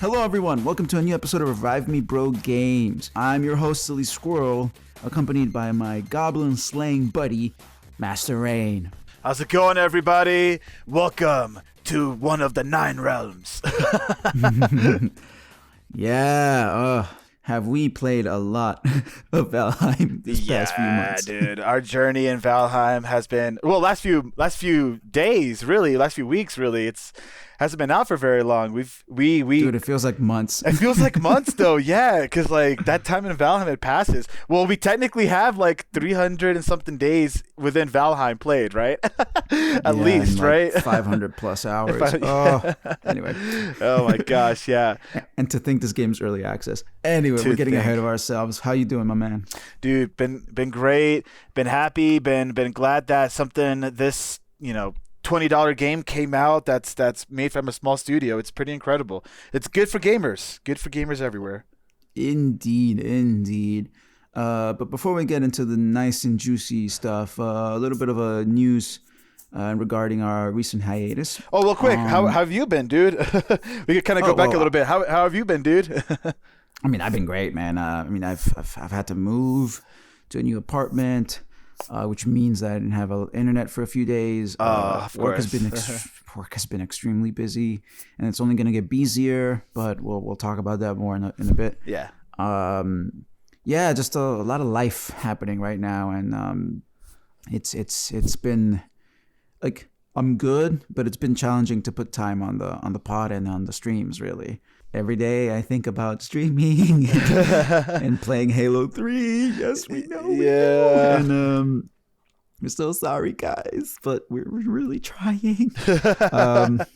Hello everyone, welcome to a new episode of Revive Me Bro Games. I'm your host, Silly Squirrel, accompanied by my goblin slaying buddy, Master Rein. How's it going, everybody? Welcome to one of the 9 realms. Have we played a lot of Valheim this past few months? Yeah, dude. Our journey in Valheim has been, well, last few days, really, last few weeks, really. It's hasn't been out for very long. Dude, it feels like months. It feels like months, though, yeah, because like that time in Valheim it passes. Well, we technically have like 300 and something days within Valheim played, right? At least, right? 500 plus hours. Anyway. Oh my gosh, yeah. And to think this game's early access. Anyway, we're getting ahead of ourselves. How you doing, my man? Dude, been great. Been happy. Been glad that something this, $20 game came out that's made from a small studio. It's pretty incredible. It's good for gamers. Good for gamers everywhere. Indeed. But before we get into the nice and juicy stuff, a little bit of a news regarding our recent hiatus. Oh, well, quick. How have you been, dude? We could kind of go back a little bit. How have you been, dude? I mean, I've been great, man. I've had to move to a new apartment. Which means that I didn't have internet for a few days. Work has been extremely busy, and it's only going to get busier. But we'll talk about that more in a bit. Yeah. Just a lot of life happening right now, and it's been like I'm good, but it's been challenging to put time on the pod and on the streams. Really, every day I think about streaming and playing Halo 3. Yes, we know. Yeah. And we're so sorry, guys, but we're really trying. But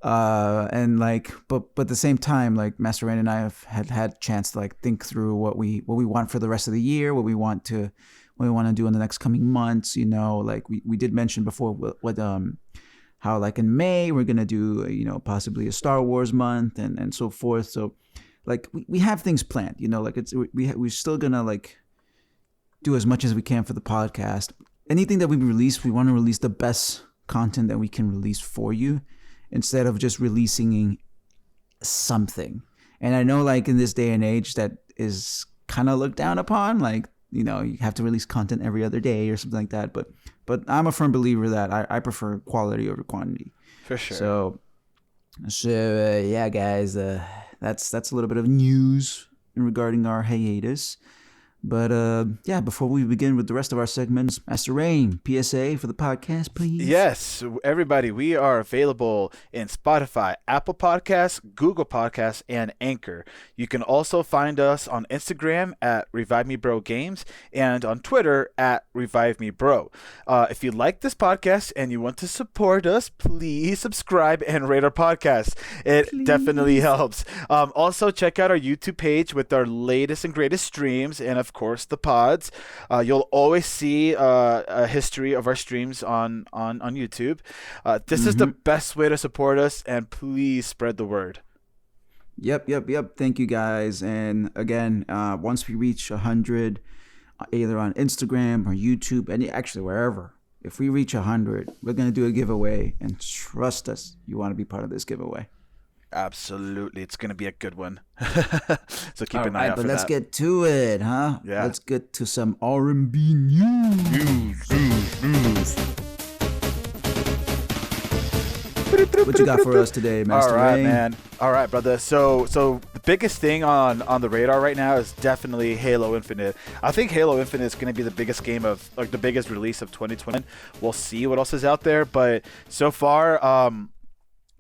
at the same time, like Master Rein and I have had chance to like think through what we want for the rest of the year, what we want to do in the next coming months. Like we did mention before what how like in May we're gonna do possibly a Star Wars month and so forth. So like we have things planned. Like we're still gonna like do as much as we can for the podcast. Anything that we release, we want to release the best content that we can release for you, instead of just releasing something. And I know like in this day and age that is kind of looked down upon, like you have to release content every other day or something like that. But I'm a firm believer that I prefer quality over quantity. For sure. So yeah, guys, that's a little bit of news regarding our hiatus. But before we begin with the rest of our segments, Master Rein, PSA for the podcast, please. Yes, everybody, we are available in Spotify, Apple Podcasts, Google Podcasts, and Anchor. You can also find us on Instagram at Revive Me Bro Games and on Twitter at Revive Me Bro. If you like this podcast and you want to support us, please subscribe and rate our podcast. It definitely helps. Also, check out our YouTube page with our latest and greatest streams, and of course the pods. You'll always see a history of our streams on YouTube. This is the best way to support us, and please spread the word. Yep. Thank you, guys. And again, once we reach 100, either on Instagram or YouTube, and actually wherever, if we reach 100, we're gonna do a giveaway, and trust us, you want to be part of this giveaway. Absolutely, it's gonna be a good one. So keep an eye out for that. But let's get to it, huh? Yeah. Let's get to some R&B news. What you got for us today, Master Rein? All right, man. All right, brother. So the biggest thing on the radar right now is definitely Halo Infinite. I think Halo Infinite is going to be the biggest game of, like, the biggest release of 2020. We'll see what else is out there, but so far,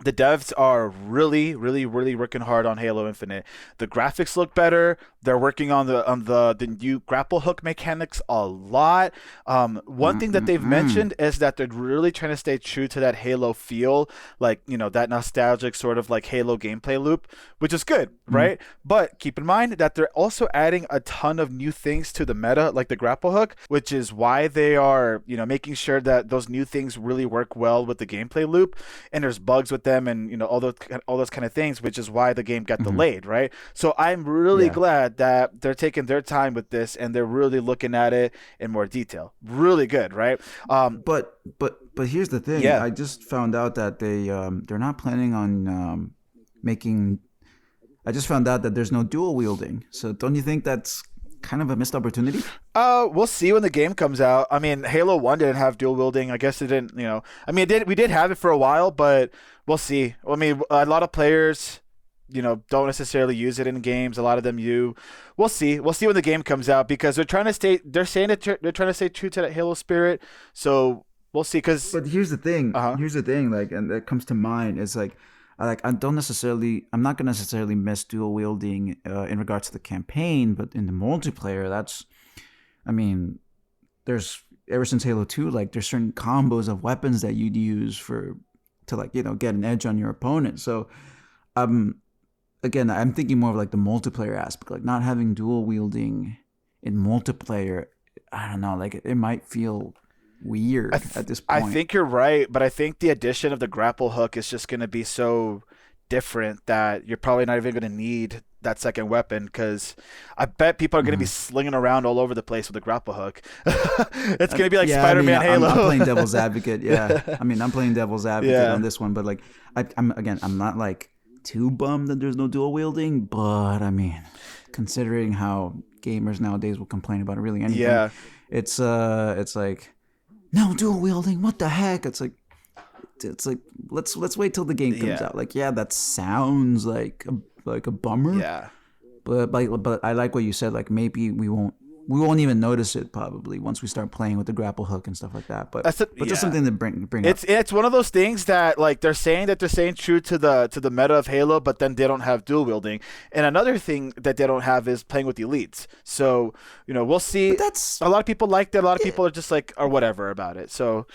the devs are really working hard on Halo Infinite. The graphics look better. They're working on the new grapple hook mechanics a lot. One thing that they've mentioned is that they're really trying to stay true to that Halo feel, like, that nostalgic sort of like Halo gameplay loop, which is good, right? But keep in mind that they're also adding a ton of new things to the meta, like the grapple hook, which is why they are, making sure that those new things really work well with the gameplay loop. And there's bugs with them and, all those kind of things, which is why the game got delayed, right? So I'm really glad that they're taking their time with this and they're really looking at it in more detail. Really good, right? But here's the thing. I just found out that they're not planning on making I just found out that there's no dual wielding. So don't you think that's kind of a missed opportunity? We'll see when the game comes out. I mean, Halo 1 didn't have dual wielding. I guess it didn't, I mean, we did have it for a while, but we'll see. I mean, a lot of players, don't necessarily use it in games. A lot of them We'll see. We'll see when the game comes out because they're saying that they're trying to stay true to that Halo spirit. So we'll see. But here's the thing. Here's the thing. Like, and that comes to mind is like, I'm not gonna necessarily miss dual wielding in regards to the campaign, but in the multiplayer, there's ever since Halo 2, like there's certain combos of weapons that you'd use to get an edge on your opponent. So, again, I'm thinking more of like the multiplayer aspect, like not having dual wielding in multiplayer. I don't know, like it might feel weird at this point. I think you're right, but I think the addition of the grapple hook is just going to be so different that you're probably not even going to need that second weapon because I bet people are going to be slinging around all over the place with a grapple hook. It's going to be like Spider-Man Halo. I'm playing devil's advocate. Yeah. I'm playing devil's advocate on this one, but like I'm not like too bummed that there's no dual wielding, but I mean, considering how gamers nowadays will complain about really anything, it's like, no dual wielding, what the heck? It's like let's wait till the game comes out. Like, that sounds like a bummer. Yeah. But I like what you said. Like, maybe we won't even notice it probably once we start playing with the grapple hook and stuff like that. But just something to bring up. It's one of those things that like they're saying true to the meta of Halo, but then they don't have dual wielding. And another thing that they don't have is playing with the elites. So we'll see. But a lot of people liked it. A lot of people are just like or whatever about it. So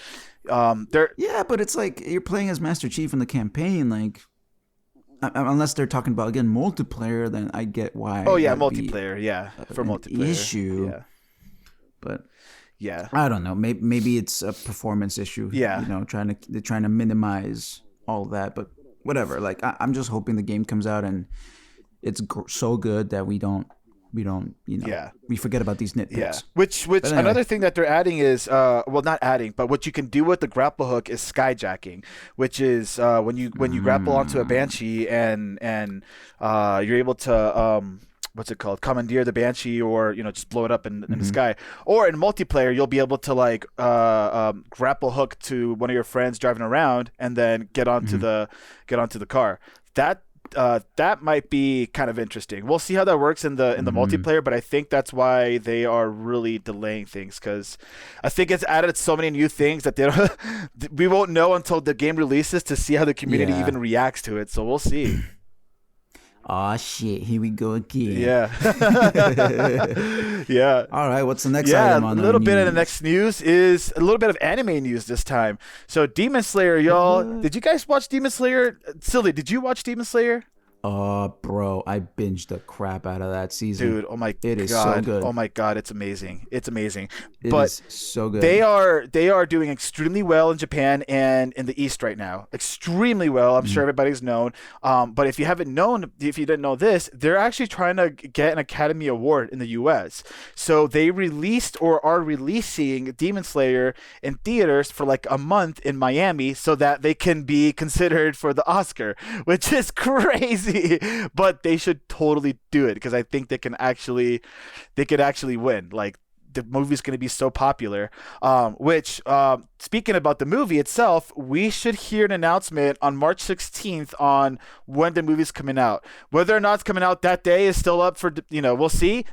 but it's like you're playing as Master Chief in the campaign, like. Unless they're talking about again multiplayer, then I get why. Oh yeah, multiplayer. For multiplayer issue. Yeah. But I don't know. Maybe it's a performance issue. Yeah. They're trying to minimize all that. But whatever. Like I'm just hoping the game comes out and it's so good that we don't we forget about these nitpicks. Yeah. Which anyway. Another thing that they're adding is not adding, but what you can do with the grapple hook is skyjacking, which is when you grapple onto a Banshee and you're able to what's it called? Commandeer the Banshee, or just blow it up in the sky. Or in multiplayer, you'll be able to like grapple hook to one of your friends driving around and then get onto the car. That might be kind of interesting. We'll see how that works in the multiplayer, but I think that's why they are really delaying things because I think it's added so many new things that we won't know until the game releases to see how the community even reacts to it. So we'll see. Aw, shit. Here we go again. Yeah. Yeah. All right. What's the next item on a little bit of the next news is a little bit of anime news this time. So Demon Slayer, y'all. Did you guys watch Demon Slayer? Silly, did you watch Demon Slayer? Bro, I binged the crap out of that season. Dude, oh my god. It is so good. Oh my god, it's amazing. It's amazing. It is so good. They are doing extremely well in Japan and in the East right now. Extremely well. I'm sure everybody's known. But if you didn't know this, they're actually trying to get an Academy Award in the US. So they released or are releasing Demon Slayer in theaters for like a month in Miami so that they can be considered for the Oscar, which is crazy. But they should totally do it because I think they could actually win. Like the movie's going to be so popular. Speaking about the movie itself, we should hear an announcement on March 16th on when the movie's coming out. Whether or not it's coming out that day is still up for we'll see.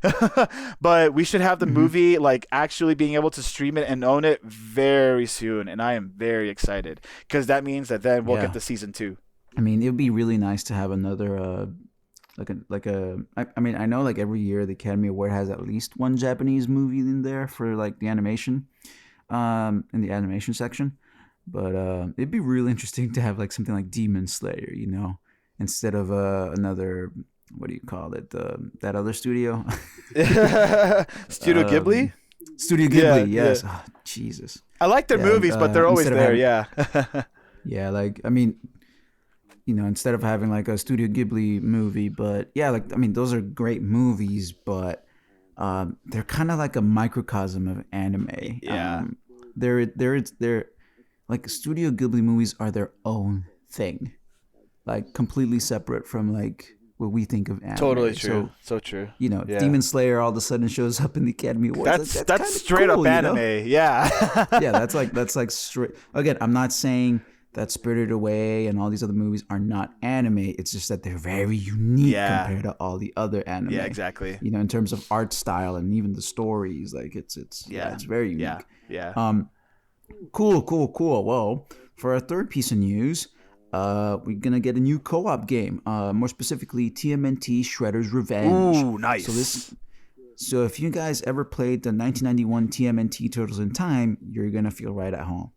But we should have the movie like actually being able to stream it and own it very soon, and I am very excited because that means that then we'll get the season 2. I mean, it would be really nice to have another, I know like every year the Academy Award has at least one Japanese movie in there for like the animation, in the animation section. But it'd be really interesting to have like something like Demon Slayer, instead of another, what do you call it? That other studio? Studio Ghibli? Studio Ghibli, yes. Yeah. Oh, Jesus. I like their movies, but they're always there, Yeah, like, I mean... instead of having like a Studio Ghibli movie, but those are great movies, but they're kind of like a microcosm of anime. Yeah. They're like Studio Ghibli movies are their own thing, like completely separate from like what we think of anime. Totally true. So true. You know, Yeah. Demon Slayer all of a sudden shows up in the Academy Awards. That's straight cool, up anime. Yeah. Yeah, that's like straight. Again, I'm not saying that Spirited Away and all these other movies are not anime. It's just that they're very unique compared to all the other anime. Yeah, exactly. You know, in terms of art style and even the stories, like it's very unique. Yeah. Cool. Well, for our third piece of news, we're gonna get a new co-op game. More specifically, TMNT Shredder's Revenge. Ooh, nice. So if you guys ever played the 1991 TMNT Turtles in Time, you're gonna feel right at home.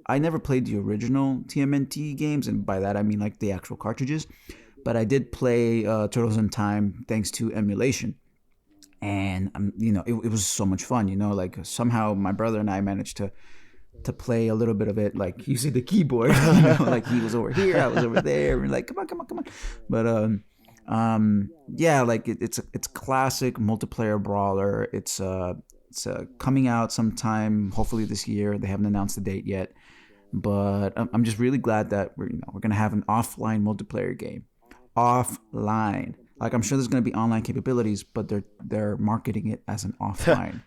I never played the original TMNT games, and by that I mean like the actual cartridges. But I did play Turtles in Time thanks to emulation, and it was so much fun. You know, like somehow my brother and I managed to play a little bit of it, like using the keyboard. You know, like he was over here, I was over there, and like come on. But yeah, like it's classic multiplayer brawler. It's coming out sometime, hopefully this year. They haven't announced the date yet, but I'm just really glad that we're gonna have an offline multiplayer game. Offline, like I'm sure there's gonna be online capabilities, but they're marketing it as an offline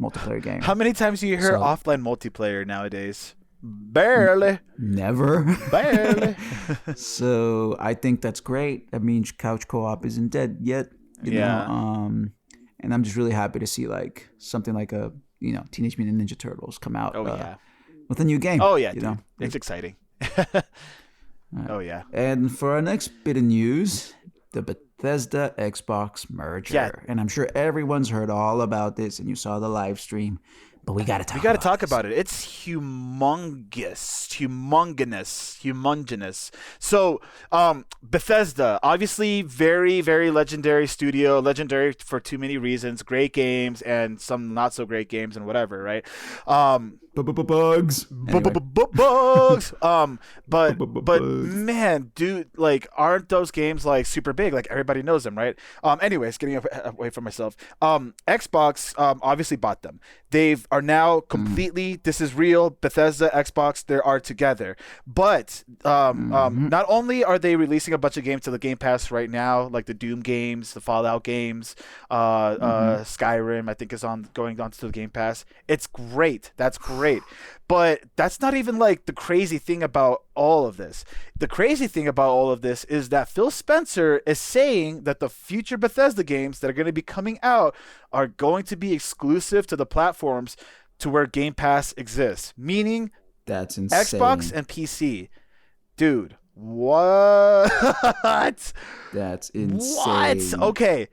multiplayer game. How many times do you hear offline multiplayer nowadays? Barely. Never. Barely. So I think that's great. That means couch co-op isn't dead yet. You know? And I'm just really happy to see like something like a Teenage Mutant Ninja Turtles come out with a new game. Oh yeah, it's exciting. Right. Oh yeah. And for our next bit of news, the Bethesda Xbox merger. Yeah. And I'm sure everyone's heard all about this, and you saw the live stream. But we got to talk about it. It's humongous. So, Bethesda, obviously very, very legendary studio, legendary for too many reasons, great games and some not so great games and whatever, right? Bugs. Bugs. But man, dude, like, aren't those games like super big? Like everybody knows them, right? Anyways, getting away from myself. Xbox obviously bought them. They've are now completely, this is real, Bethesda, Xbox, they are together. But not only are they releasing a bunch of games to the Game Pass right now, like the Doom games, the Fallout games, Skyrim, I think is going on to the Game Pass. It's great. That's great. But that's not even like the crazy thing about all of this. The crazy thing about all of this is that Phil Spencer is saying that the future Bethesda games that are going to be coming out are going to be exclusive to the platforms to where Game Pass exists. Meaning that's insane. Xbox and PC. Dude, what? That's insane. What? Okay.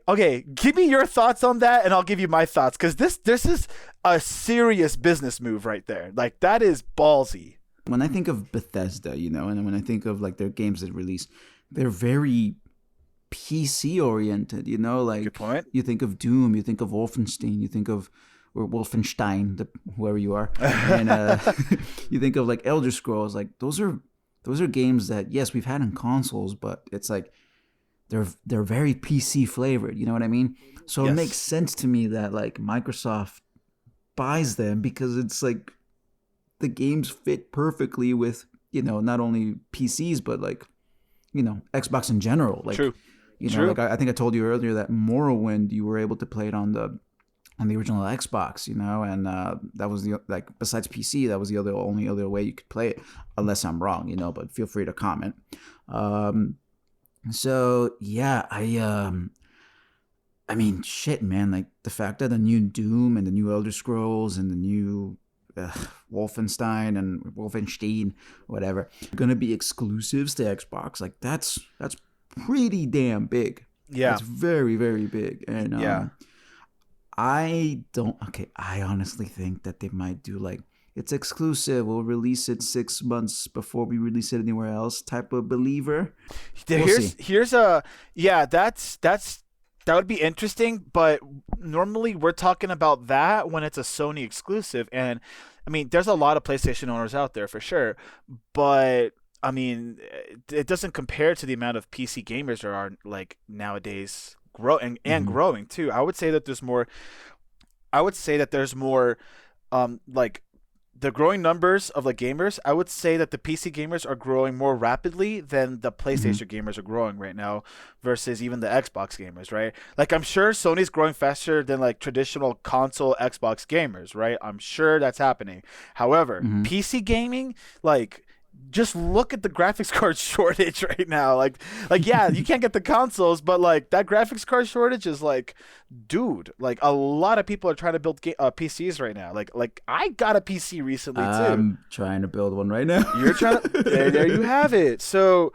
Okay. Give me your thoughts on that, and I'll give you my thoughts. Because this is a serious business move right there. Like, that is ballsy. When I think of Bethesda, and when I think of like their games that release, they're very PC oriented. Like good point. You think of Doom, you think of Wolfenstein, you think of Wolfenstein, whoever you are, and you think of like Elder Scrolls. Like those are games that yes we've had in consoles, but it's like they're very PC flavored. You know what I mean? So yes. It makes sense to me that like Microsoft buys them because it's like the games fit perfectly with not only PCs but like Xbox in general. Like True. True. Like I think I told you earlier that Morrowind you were able to play it on the original Xbox, and that was besides PC, that was the only other way you could play it, unless I'm wrong, but feel free to comment. So yeah, I mean, shit, man, like the fact that the new Doom and the new Elder Scrolls and the new Wolfenstein and Wolfenstein, whatever, are gonna be exclusives to Xbox. Like that's pretty damn big. Yeah, it's very, very big, and I honestly think that they might do like it's exclusive. We'll release it 6 months before we release it anywhere else type of believer. That would be interesting, but normally we're talking about that when it's a Sony exclusive. And I mean, there's a lot of PlayStation owners out there for sure, but I mean, it doesn't compare to the amount of PC gamers there are like nowadays. Growing too. I would say that there's more like the growing numbers of like gamers, I would say that the PC gamers are growing more rapidly than the PlayStation gamers are growing right now versus even the Xbox gamers, right? Like I'm sure Sony's growing faster than like traditional console Xbox gamers, right? I'm sure that's happening. However, PC gaming, like just look at the graphics card shortage right now. Like yeah, you can't get the consoles, but like that graphics card shortage is like, dude, like a lot of people are trying to build PCs right now. Like I got a PC recently too. I'm trying to build one right now. You're trying to there you have it. So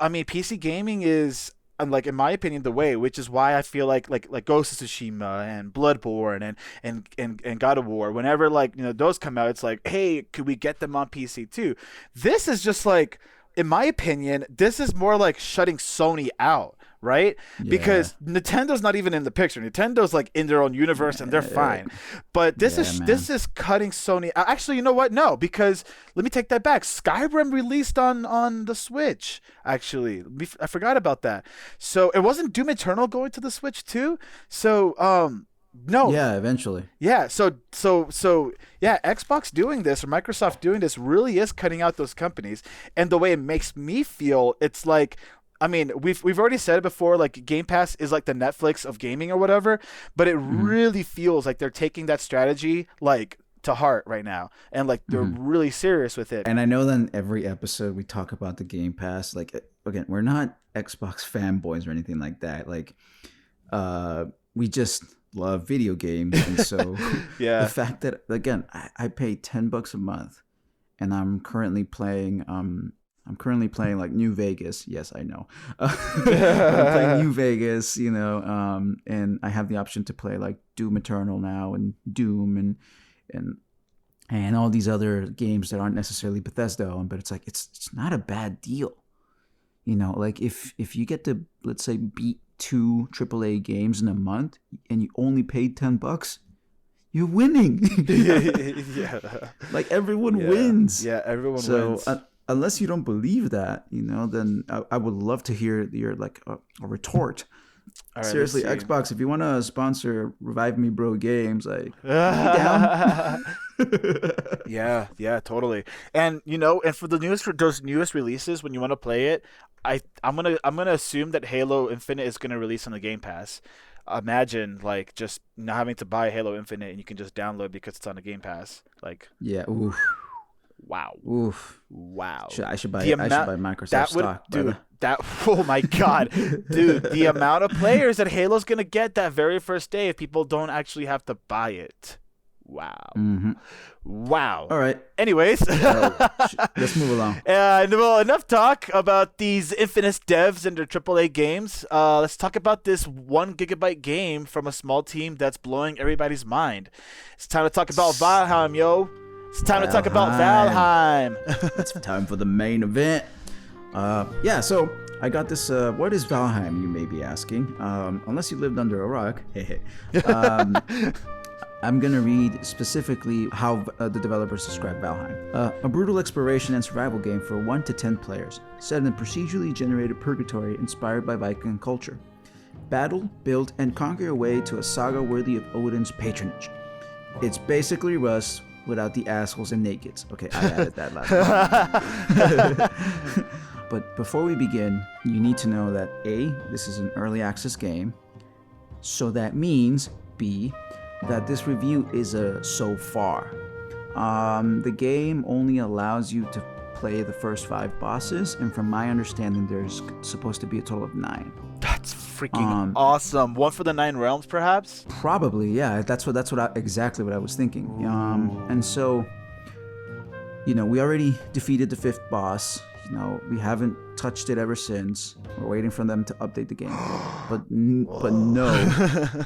I mean, PC gaming is like in my opinion the way, which is why I feel like Ghost of Tsushima and Bloodborne and God of War, whenever like, you know, those come out, it's like, hey, could we get them on PC too? This is just like, in my opinion, this is more like shutting Sony out, right? Yeah. Because Nintendo's not even in the picture. Nintendo's like in their own universe and they're fine. But this is cutting Sony. Actually, you know what? No, because let me take that back. Skyrim released on the Switch. Actually, I forgot about that. So it wasn't Doom Eternal going to the Switch too. So no. Yeah, eventually. Yeah, so yeah, Xbox doing this or Microsoft doing this really is cutting out those companies. And the way it makes me feel, it's like, I mean, we've already said it before, like Game Pass is like the Netflix of gaming or whatever, but it really feels like they're taking that strategy like to heart right now, and like they're really serious with it. And I know that in every episode we talk about the Game Pass. Like, again, we're not Xbox fanboys or anything like that. Like, we just love video games, and so yeah, the fact that, again, I pay $10 a month, and I'm currently playing like New Vegas. Yes, I know. I'm playing New Vegas, you know, and I have the option to play like Doom Eternal now and Doom and all these other games that aren't necessarily Bethesda owned, but it's like it's not a bad deal. You know, like if you get to, let's say, beat 2 AAA games in a month and you only paid $10, you're winning. yeah. Like everyone wins. Yeah, everyone wins. Unless you don't believe that, you know, then I would love to hear your like a retort. Right, seriously, Xbox, if you want to sponsor Revive Me Bro games, like, down. yeah, totally. And you know, and for those newest releases, when you want to play it, I'm gonna assume that Halo Infinite is gonna release on the Game Pass. Imagine like just not having to buy Halo Infinite and you can just download because it's on the Game Pass. Like, yeah, oof. Wow. Oof. Wow. I should buy Microsoft stock. Dude, oh my God. Dude, the amount of players that Halo's going to get that very first day if people don't actually have to buy it. Wow. Wow. All right. Anyways. Let's move along. Well, enough talk about these Infinite devs and their AAA games. Let's talk about this 1 gigabyte game from a small team that's blowing everybody's mind. It's time to talk about Valheim, yo. It's time to talk about Valheim. It's time for the main event. Yeah, so I got this. What is Valheim, you may be asking? Unless you lived under a rock. I'm going to read specifically how the developers describe Valheim. A brutal exploration and survival game for 1 to 10 players, set in a procedurally generated purgatory inspired by Viking culture. Battle, build, and conquer your way to a saga worthy of Odin's patronage. It's basically Rust without the assholes and nakeds. Okay, I added that last one. But before we begin, you need to know that A, this is an early access game, so that means B, that this review is a so far. The game only allows you to play the first 5 bosses, and from my understanding, there's supposed to be a total of 9. That's freaking awesome. 1 for the 9 realms, perhaps? Probably, yeah. That's exactly what I was thinking. And so, you know, we already defeated the 5th boss. You know, we haven't touched it ever since. We're waiting for them to update the game. But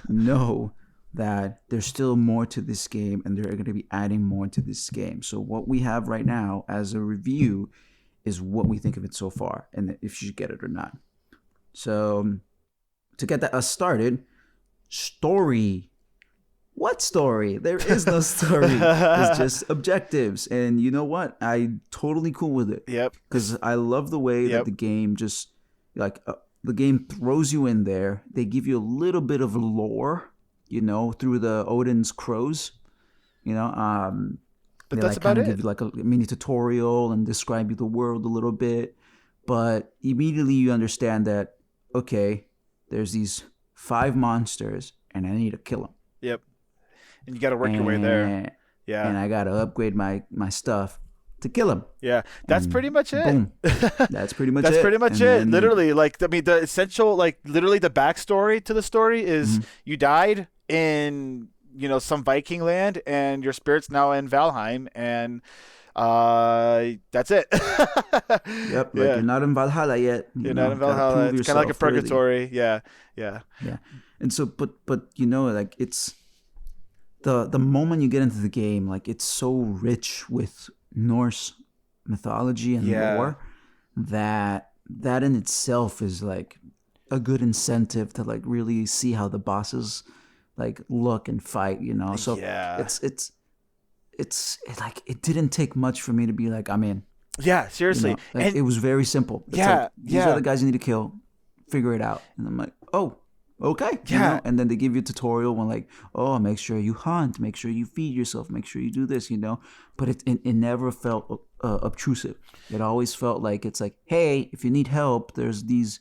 know that there's still more to this game, and they're going to be adding more to this game. So what we have right now as a review is what we think of it so far, and if you should get it or not. So to get that us started, story. What story? There is no story. It's just objectives. And you know what? I'm totally cool with it. Yep. Because I love the way that the game just, like, the game throws you in there. They give you a little bit of lore, you know, through the Odin's crows, you know. But They that's like kind about of give it. you like a mini tutorial and describe you the world a little bit, but immediately you understand that okay, there's these 5 monsters and I need to kill them, Yep. And you got to work your way there. and Yeah. I gotta upgrade my stuff to kill them, Yeah. That's and pretty much it. boom, that's pretty much That's it. pretty much And it. then, Literally, like, I mean, the essential, like, literally the backstory to the story is you died in, some Viking land, and your spirit's now in Valheim, and that's it. Yep, like Yeah. you're not in Valhalla yet. You're not in Gotta Valhalla. prove It's kind of like a yourself, really. purgatory. Yeah. Yeah. Yeah, and so, but like it's the moment you get into the game, like it's so rich with Norse mythology and Yeah. lore that in itself is like a good incentive to like really see how the bosses like look and fight. So Yeah. it's like it didn't take much for me to be like I'm in. Yeah, seriously. Like, And it was very simple. It's Yeah, like, these yeah. are the guys you need to kill. Figure it out. And I'm like, oh, okay. Yeah. And then they give you a tutorial when like, oh, make sure you hunt, make sure you feed yourself, make sure you do this, But it never felt obtrusive. It always felt like it's like, hey, if you need help, there's these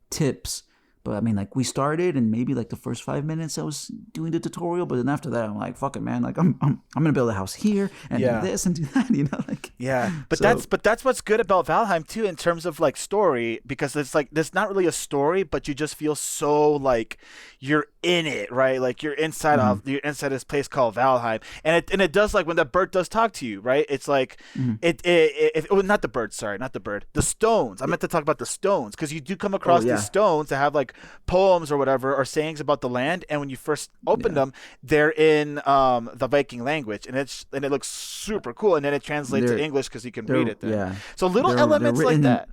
tips. But I mean, like we started, and maybe like the first 5 minutes I was doing the tutorial, but then after that I'm like, fuck it, man. Like I'm gonna build a house here and Yeah. do this and do that, like. Yeah, but So- that's what's good about Valheim too in terms of like story, because it's like there's not really a story, but you just feel so like you're in it, right? Like you're inside this place called Valheim, and it does, like when the bird does talk to you, right? It's like well, not the bird, sorry, not the bird, the stones. I meant to talk about the stones, because you do come across yeah. these stones that have like poems or whatever, or sayings about the land, and when you first open them, they're in the Viking language, and it looks super cool, and then it translates to English because you can read it there. Yeah. So little They're elements like written that.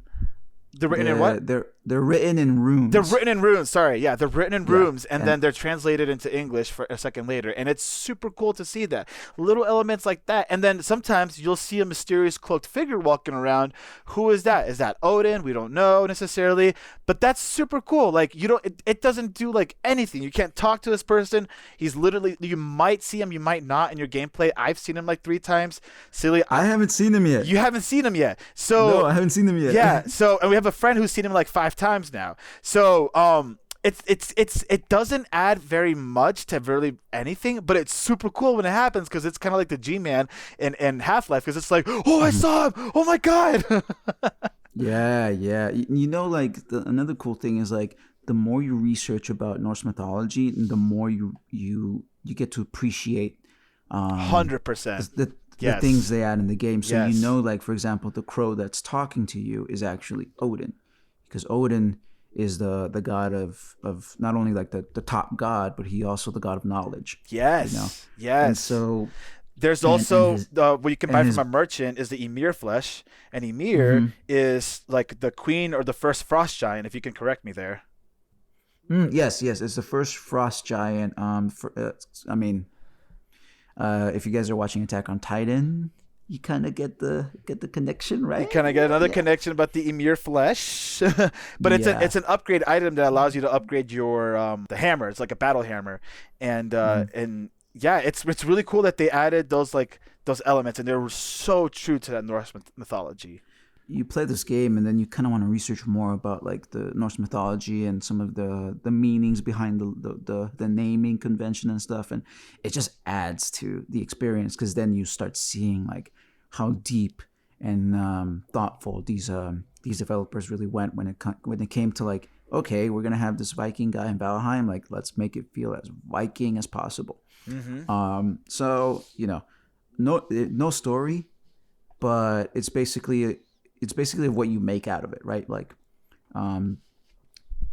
They're written in what? They're written in runes. They're written in runes. Sorry, yeah, they're written in runes, and then they're translated into English for a second later, and it's super cool to see that little elements like that. And then sometimes you'll see a mysterious cloaked figure walking around. Who is that? Is that Odin? We don't know necessarily, but that's super cool. Like it doesn't do like anything. You can't talk to this person. He's literally, you might see him, you might not in your gameplay. I've seen him like 3 times. Silly, I haven't seen him yet. you haven't seen him yet. So No, I haven't seen him yet. yeah. So, and we have a friend who's seen him like 5 times now. So, it doesn't add very much to really anything, but it's super cool when it happens, because it's kind of like the G-Man in Half-Life, because it's like, oh, I saw him. Oh my god. Yeah. Like another cool thing is like the more you research about Norse mythology, the more you get to appreciate 100%. the Yes. things they add in the game. So Yes. like for example, the crow that's talking to you is actually Odin, because Odin is the god of not only like the top god, but he also the god of knowledge. Yes. Yes. And so there's and also his- what you can buy his- from a merchant is the Ymir flesh, and Ymir is like the queen or the first frost giant, if you can correct me there. Yes, it's the first frost giant. If you guys are watching Attack on Titan, you kind of get the connection, right? You kind of get another connection about the Ymir flesh, but Yeah. it's an upgrade item that allows you to upgrade your the hammer. It's like a battle hammer, and yeah, it's really cool that they added those elements, and they were so true to that Norse mythology. You play this game, and then you kind of want to research more about like the Norse mythology and some of the meanings behind the naming convention and stuff, and it just adds to the experience, because then you start seeing like how deep and thoughtful these developers really went when it came to like, okay, we're gonna have this Viking guy in Valheim, like let's make it feel as Viking as possible. So no story, but it's basically what you make out of it, right? Like,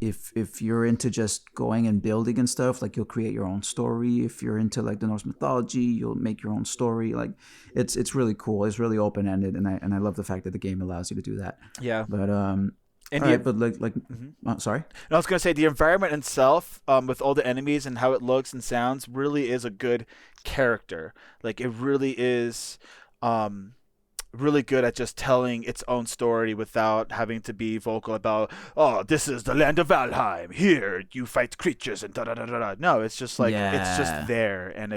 if you're into just going and building and stuff, like you'll create your own story. If you're into like the Norse mythology, you'll make your own story. Like, it's really cool. It's really open ended, and I love the fact that the game allows you to do that. Yeah. But And all right, but sorry. I was gonna say the environment itself, with all the enemies and how it looks and sounds, really is a good character. Like, it really is. Really good at just telling its own story without having to be vocal about, oh, this is the land of Valheim. Here you fight creatures and da da da da da. No, it's just like it's just there, and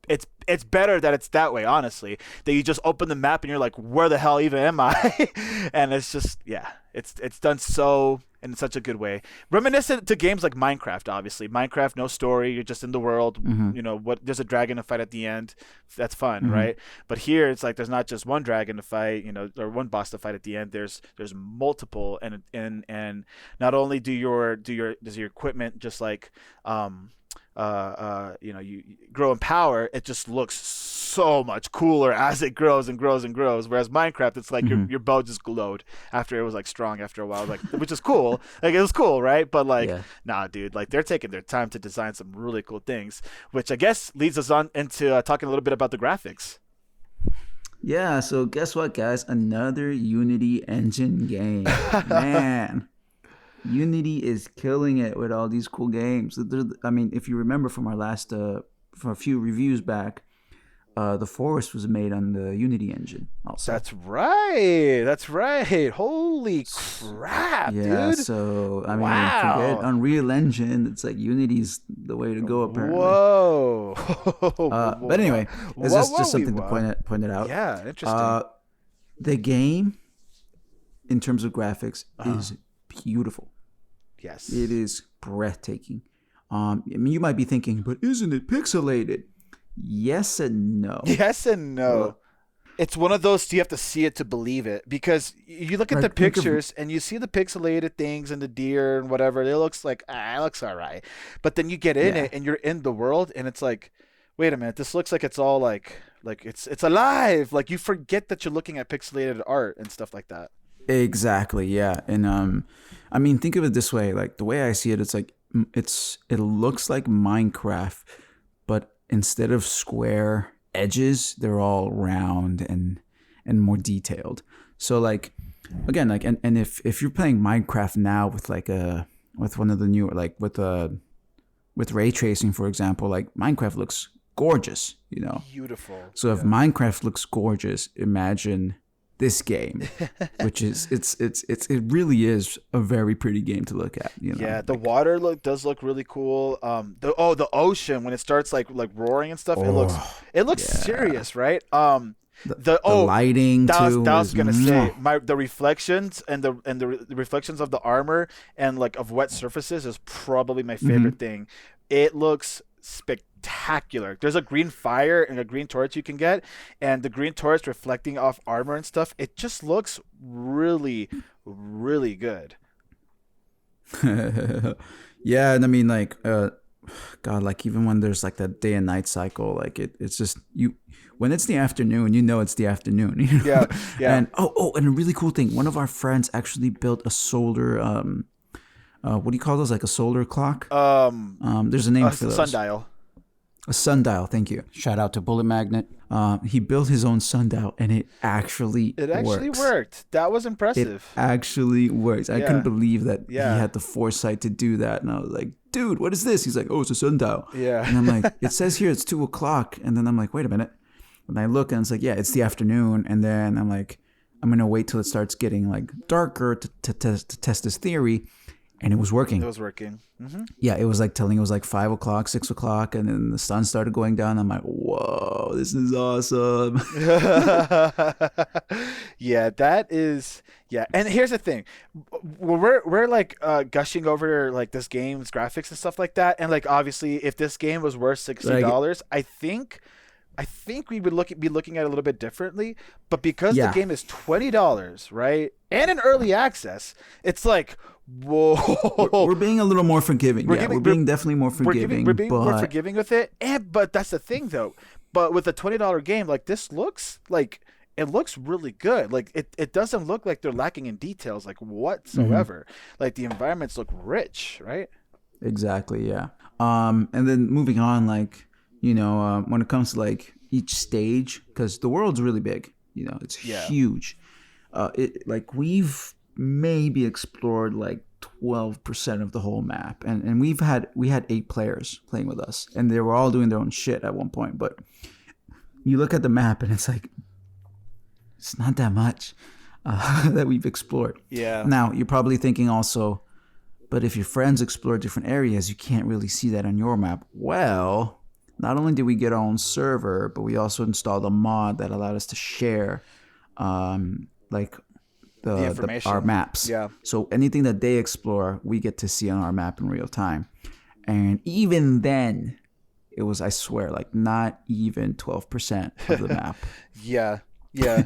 it's better that it's that way, honestly. That you just open the map and you're like, where the hell even am I? And it's just, yeah, it's done so in such a good way, reminiscent to games like Minecraft. Obviously, Minecraft, no story, you're just in the world. You know what? There's a dragon to fight at the end. That's fun, right? But here, it's like there's not just one dragon to fight, you know, or one boss to fight at the end. There's multiple, and not only does your equipment just like you know, you grow in power, it just looks so much cooler as it grows and grows and grows. Whereas Minecraft, it's like your bow just glowed after it was like strong after a while, like, which is cool. Like, it was cool, right? But like, nah, dude, like they're taking their time to design some really cool things, which I guess leads us on into talking a little bit about the graphics. Yeah, so guess what, guys? Another Unity engine game. Man. Unity is killing it with all these cool games. I mean, if you remember from our last, from a few reviews back, The Forest was made on the Unity engine also. That's right. Holy crap, dude. Yeah, so, I mean, forget Unreal Engine. It's like Unity's the way to go, apparently. Whoa. But anyway, it's just something to point it out. Yeah, interesting. The game, in terms of graphics, is beautiful. Yes. It is breathtaking. I mean, you might be thinking, but isn't it pixelated? Yes and no. Yes and no. It's one of those, you have to see it to believe it, because you look at the pictures and you see the pixelated things and the deer and whatever. It looks like, it looks all right. But then you get in it and you're in the world and it's like, wait a minute, this looks like it's all like it's alive. Like, you forget that you're looking at pixelated art and stuff like that. Exactly, yeah. And I mean, think of it this way. Like, the way I see it, it's like it looks like Minecraft, but instead of square edges, they're all round and more detailed. So like, again, like, and if you're playing Minecraft now with like with one of the newer, like with ray tracing, for example, like, Minecraft looks gorgeous, you know. Beautiful. So if Minecraft looks gorgeous, imagine this game, which is it really is a very pretty game to look at, you know. Yeah, the water does look really cool. The ocean, when it starts like roaring and stuff, it looks serious, right? The lighting too. That was gonna say, the reflections and the reflections of the armor and like of wet surfaces is probably my favorite thing. It looks spectacular. There's a green fire and a green torch you can get, and the green torch reflecting off armor and stuff. It just looks really, really good. Yeah, and I mean, like, God, like, even when there's like that day and night cycle, like it's just when it's the afternoon, you know it's the afternoon. You know? Yeah. And and a really cool thing, one of our friends actually built a solar what do you call those? Like a solar clock? There's a name for those. Sundial. A sundial, thank you. Shout out to Bullet Magnet. He built his own sundial, and it actually worked. That was impressive. It actually works. I couldn't believe that he had the foresight to do that. And I was like, dude, what is this? He's like, oh, it's a sundial. Yeah. And I'm like, it says here it's 2:00. And then I'm like, wait a minute. And I look, and it's like, yeah, it's the afternoon. And then I'm like, I'm going to wait till it starts getting like darker to test this theory. And it was working. Yeah, it was like telling it was like 5:00, 6:00, and then the sun started going down. I'm like, whoa, this is awesome. Yeah, that is. Yeah, and here's the thing, we're like gushing over like this game's graphics and stuff like that, and like, obviously, if this game was worth $60, I think we would be looking at it a little bit differently. But because the game is $20, right, and in early access, it's like, whoa. We're being a little more forgiving. We're being definitely more forgiving. We're being more forgiving with it. But that's the thing, though. But with a $20 game, like, this looks like, it looks really good. Like, it doesn't look like they're lacking in details, like, whatsoever. Like, the environments look rich, right? Exactly, yeah. And then moving on, like, you know, when it comes to like each stage, because the world's really big, you know, it's huge. Like, we've maybe explored like 12% of the whole map, and we had 8 players playing with us, and they were all doing their own shit at one point. But you look at the map, and it's like, it's not that much that we've explored. Yeah. Now you're probably thinking also, but if your friends explore different areas, you can't really see that on your map. Well, not only did we get our own server, but we also installed a mod that allowed us to share, like The information. our maps. Yeah. So anything that they explore, we get to see on our map in real time. And even then, it was, I swear, like not even 12% of the map. Yeah. Yeah.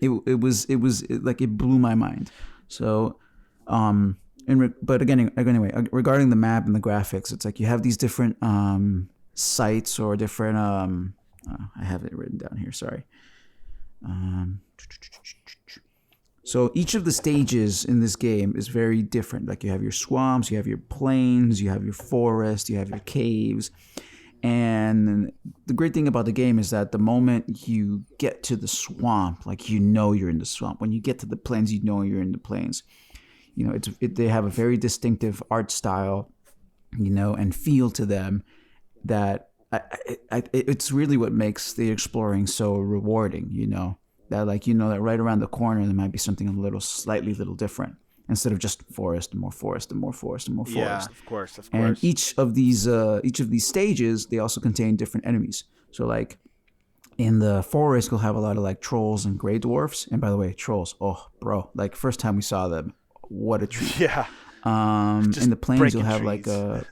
It was like it blew my mind. So, but again, anyway, regarding the map and the graphics, it's like you have these different sites or different I have it written down here. Sorry. So each of the stages in this game is very different. Like you have your swamps, you have your plains, you have your forest, you have your caves. And the great thing about the game is that the moment you get to the swamp, like you know you're in the swamp. When you get to the plains, you know you're in the plains. You know, they have a very distinctive art style, you know, and feel to them that it's really what makes the exploring so rewarding, you know. That like, you know, that right around the corner there might be something slightly little different instead of just forest and more forest and more forest and more forest. Yeah, of course. And each of these stages, they also contain different enemies. So like in the forest, you'll have a lot of like trolls and gray dwarfs. And by the way, trolls, oh bro, like first time we saw them, what a treat. Yeah. In the plains, you'll have trees. like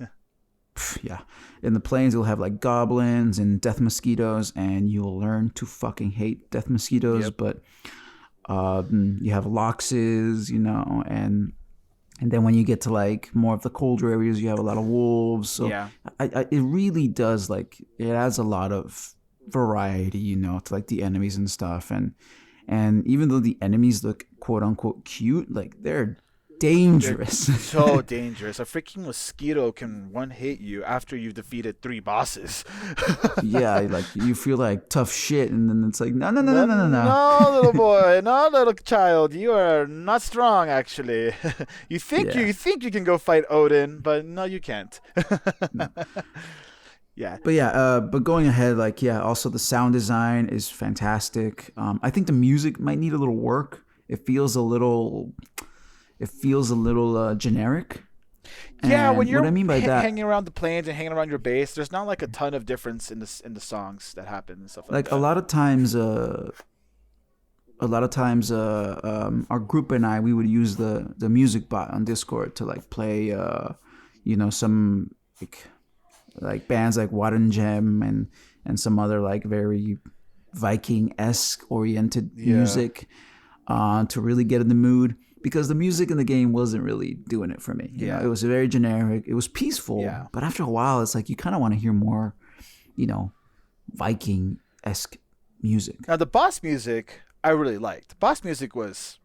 yeah. In the plains, you'll have like goblins and death mosquitoes, and you'll learn to fucking hate death mosquitoes. Yep. But you have loxes, you know, and then when you get to like more of the colder areas, you have a lot of wolves. So Yeah. it really does, like, it adds a lot of variety, you know, to like the enemies and stuff. And even though the enemies look quote unquote cute, like they're dangerous. So dangerous. A freaking mosquito can one hit you after you've defeated 3 bosses. Yeah, like you feel like tough shit, and then it's like no. No, little boy, no, little child, you are not strong. Actually, you think you can go fight Odin, but no, you can't. No. Yeah. But going ahead, like also the sound design is fantastic. I think the music might need a little work. It feels a little generic. Yeah, And when you're what I mean by that, hanging around the plains and hanging around your base, there's not like a ton of difference in the songs that happen and stuff like that. a lot of times, our group and I, we would use the music bot on Discord to like play, you know, some like bands like Water Gem and some other like very Viking-esque oriented music, to really get in the mood. Because the music in the game wasn't really doing it for me. You know, it was very generic. It was peaceful, but after a while, it's like you kind of want to hear more, you know, Viking-esque music. Now the boss music, I really liked. The boss music was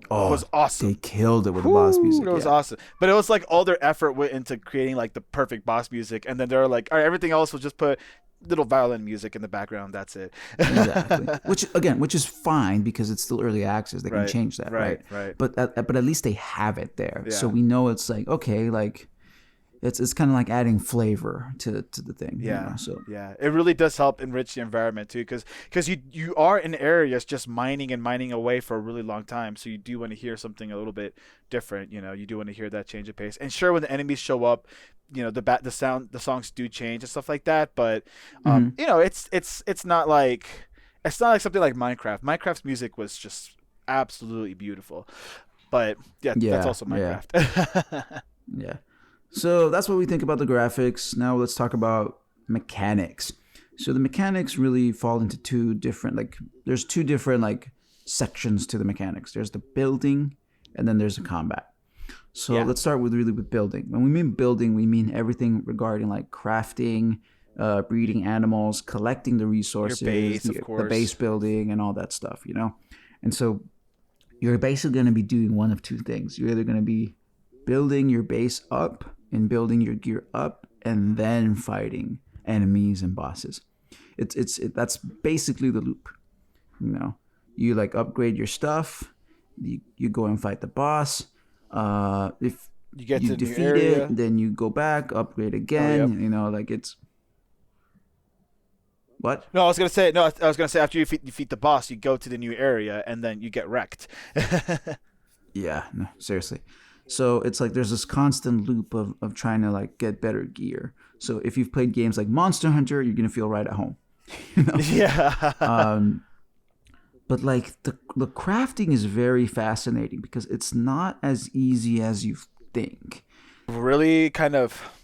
awesome. They killed it with the boss music. It was awesome. But it was like all their effort went into creating like the perfect boss music, and then they're like, all right, everything else was just put little violin music in the background. That's it. Exactly. Which is fine because it's still early access. They can change that, right? But at least they have it there, so we know it's like okay, like it's kind of like adding flavor to the thing. Yeah. You know? So it really does help enrich the environment too, because you are in areas just mining away for a really long time, so you do want to hear something a little bit different. You know, you do want to hear that change of pace. And sure, when the enemies show up, you know, the songs do change and stuff like that. But you know, it's not like something like Minecraft. Minecraft's music was just absolutely beautiful. But that's also Minecraft. Yeah. So that's what we think about the graphics. Now let's talk about mechanics. So the mechanics really fall into two different sections to the mechanics. There's the building, and then there's the combat. So let's start with building. When we mean building, we mean everything regarding like crafting, breeding animals, collecting the resources, your base, of course, the base building, and all that stuff, you know? And so you're basically going to be doing one of two things. You're either going to be building your base up and building your gear up and then fighting enemies and bosses. That's basically the loop. You know, you like upgrade your stuff, you go and fight the boss. If you get you to defeat new area, it, then you go back, upgrade again. You know, like it's what? No, I was gonna say after you defeat the boss, you go to the new area and then you get wrecked. Yeah, no, seriously. So it's like there's this constant loop of trying to like get better gear. So if you've played games like Monster Hunter, you're gonna feel right at home. You know? Yeah. But like the crafting is very fascinating because it's not as easy as you think. Really kind of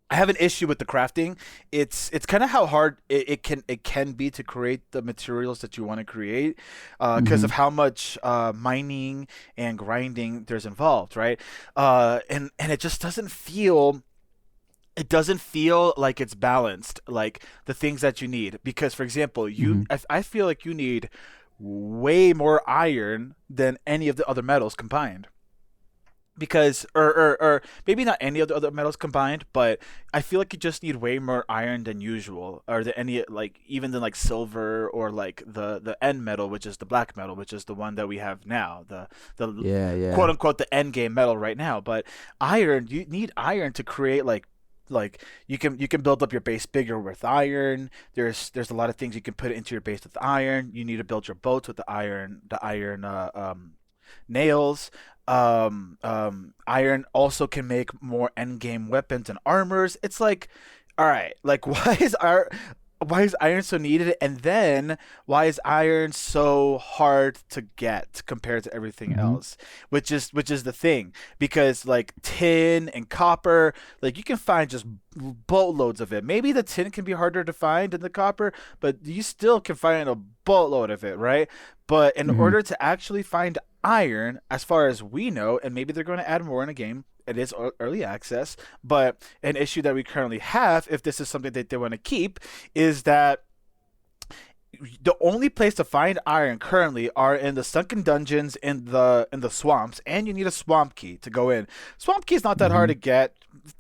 I have an issue with the crafting. It's kind of how hard it can be to create the materials that you want to create, because Mm-hmm. of how much mining and grinding there's involved, right? And it just doesn't feel like it's balanced, like the things that you need. Because, for example, Mm-hmm. I feel like you need way more iron than any of the other metals combined, because or maybe not any of the other metals combined, but I feel like you just need way more iron than usual, or than any, like, even than like silver, or like the end metal, which is the black metal, which is the one that we have now, the Yeah, quote yeah. unquote the end game metal right now. But iron, you need iron to create, like you can build up your base bigger with iron. There's a lot of things you can put into your base with iron. You need to build your boats with the iron nails. Iron also can make more endgame weapons and armors. It's like, all right, like why is iron so needed? And then why is iron so hard to get compared to everything Mm-hmm. else? Which is the thing, because like tin and copper, like you can find just boatloads of it. Maybe the tin can be harder to find than the copper, but you still can find a boatload of it, right? But in Mm-hmm. order to actually find iron, as far as we know, and maybe they're going to add more in a game. It is early access, but an issue that we currently have, if this is something that they want to keep, is that the only place to find iron currently are in the sunken dungeons in the swamps, and you need a swamp key to go in. Swamp key is not that hard Mm-hmm. to get,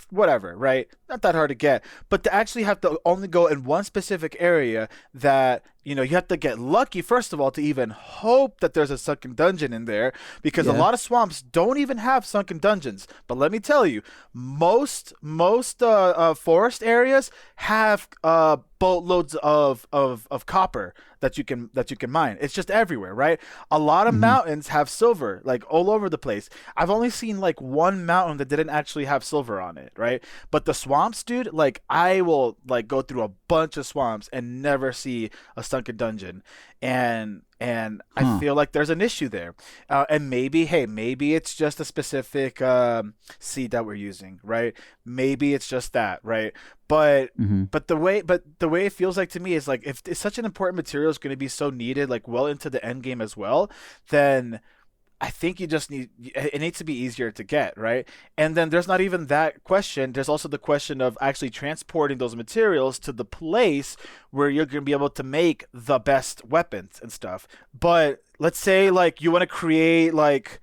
whatever, right? Not that hard to get, but to actually have to only go in one specific area, that you have to get lucky, first of all, to even hope that there's a sunken dungeon in there, because a Yeah. lot of swamps don't even have sunken dungeons. But let me tell you, most forest areas have boatloads of copper that you can mine. It's just everywhere, right? A lot of Mm-hmm. mountains have silver, like all over the place. I've only seen like one mountain that didn't actually have silver on it, right? But the swamps, dude, like I will like go through a bunch of swamps and never see a sunken dungeon, and I Huh. feel like there's an issue there. And maybe, hey, maybe it's just a specific seed that we're using, right? Maybe it's just that, right? But Mm-hmm. but the way it feels like to me is like, if such an important material is going to be so needed, like well into the end game as well, then I think you just it needs to be easier to get, right? And then there's not even that question. There's also the question of actually transporting those materials to the place where you're going to be able to make the best weapons and stuff. But let's say like you want to create like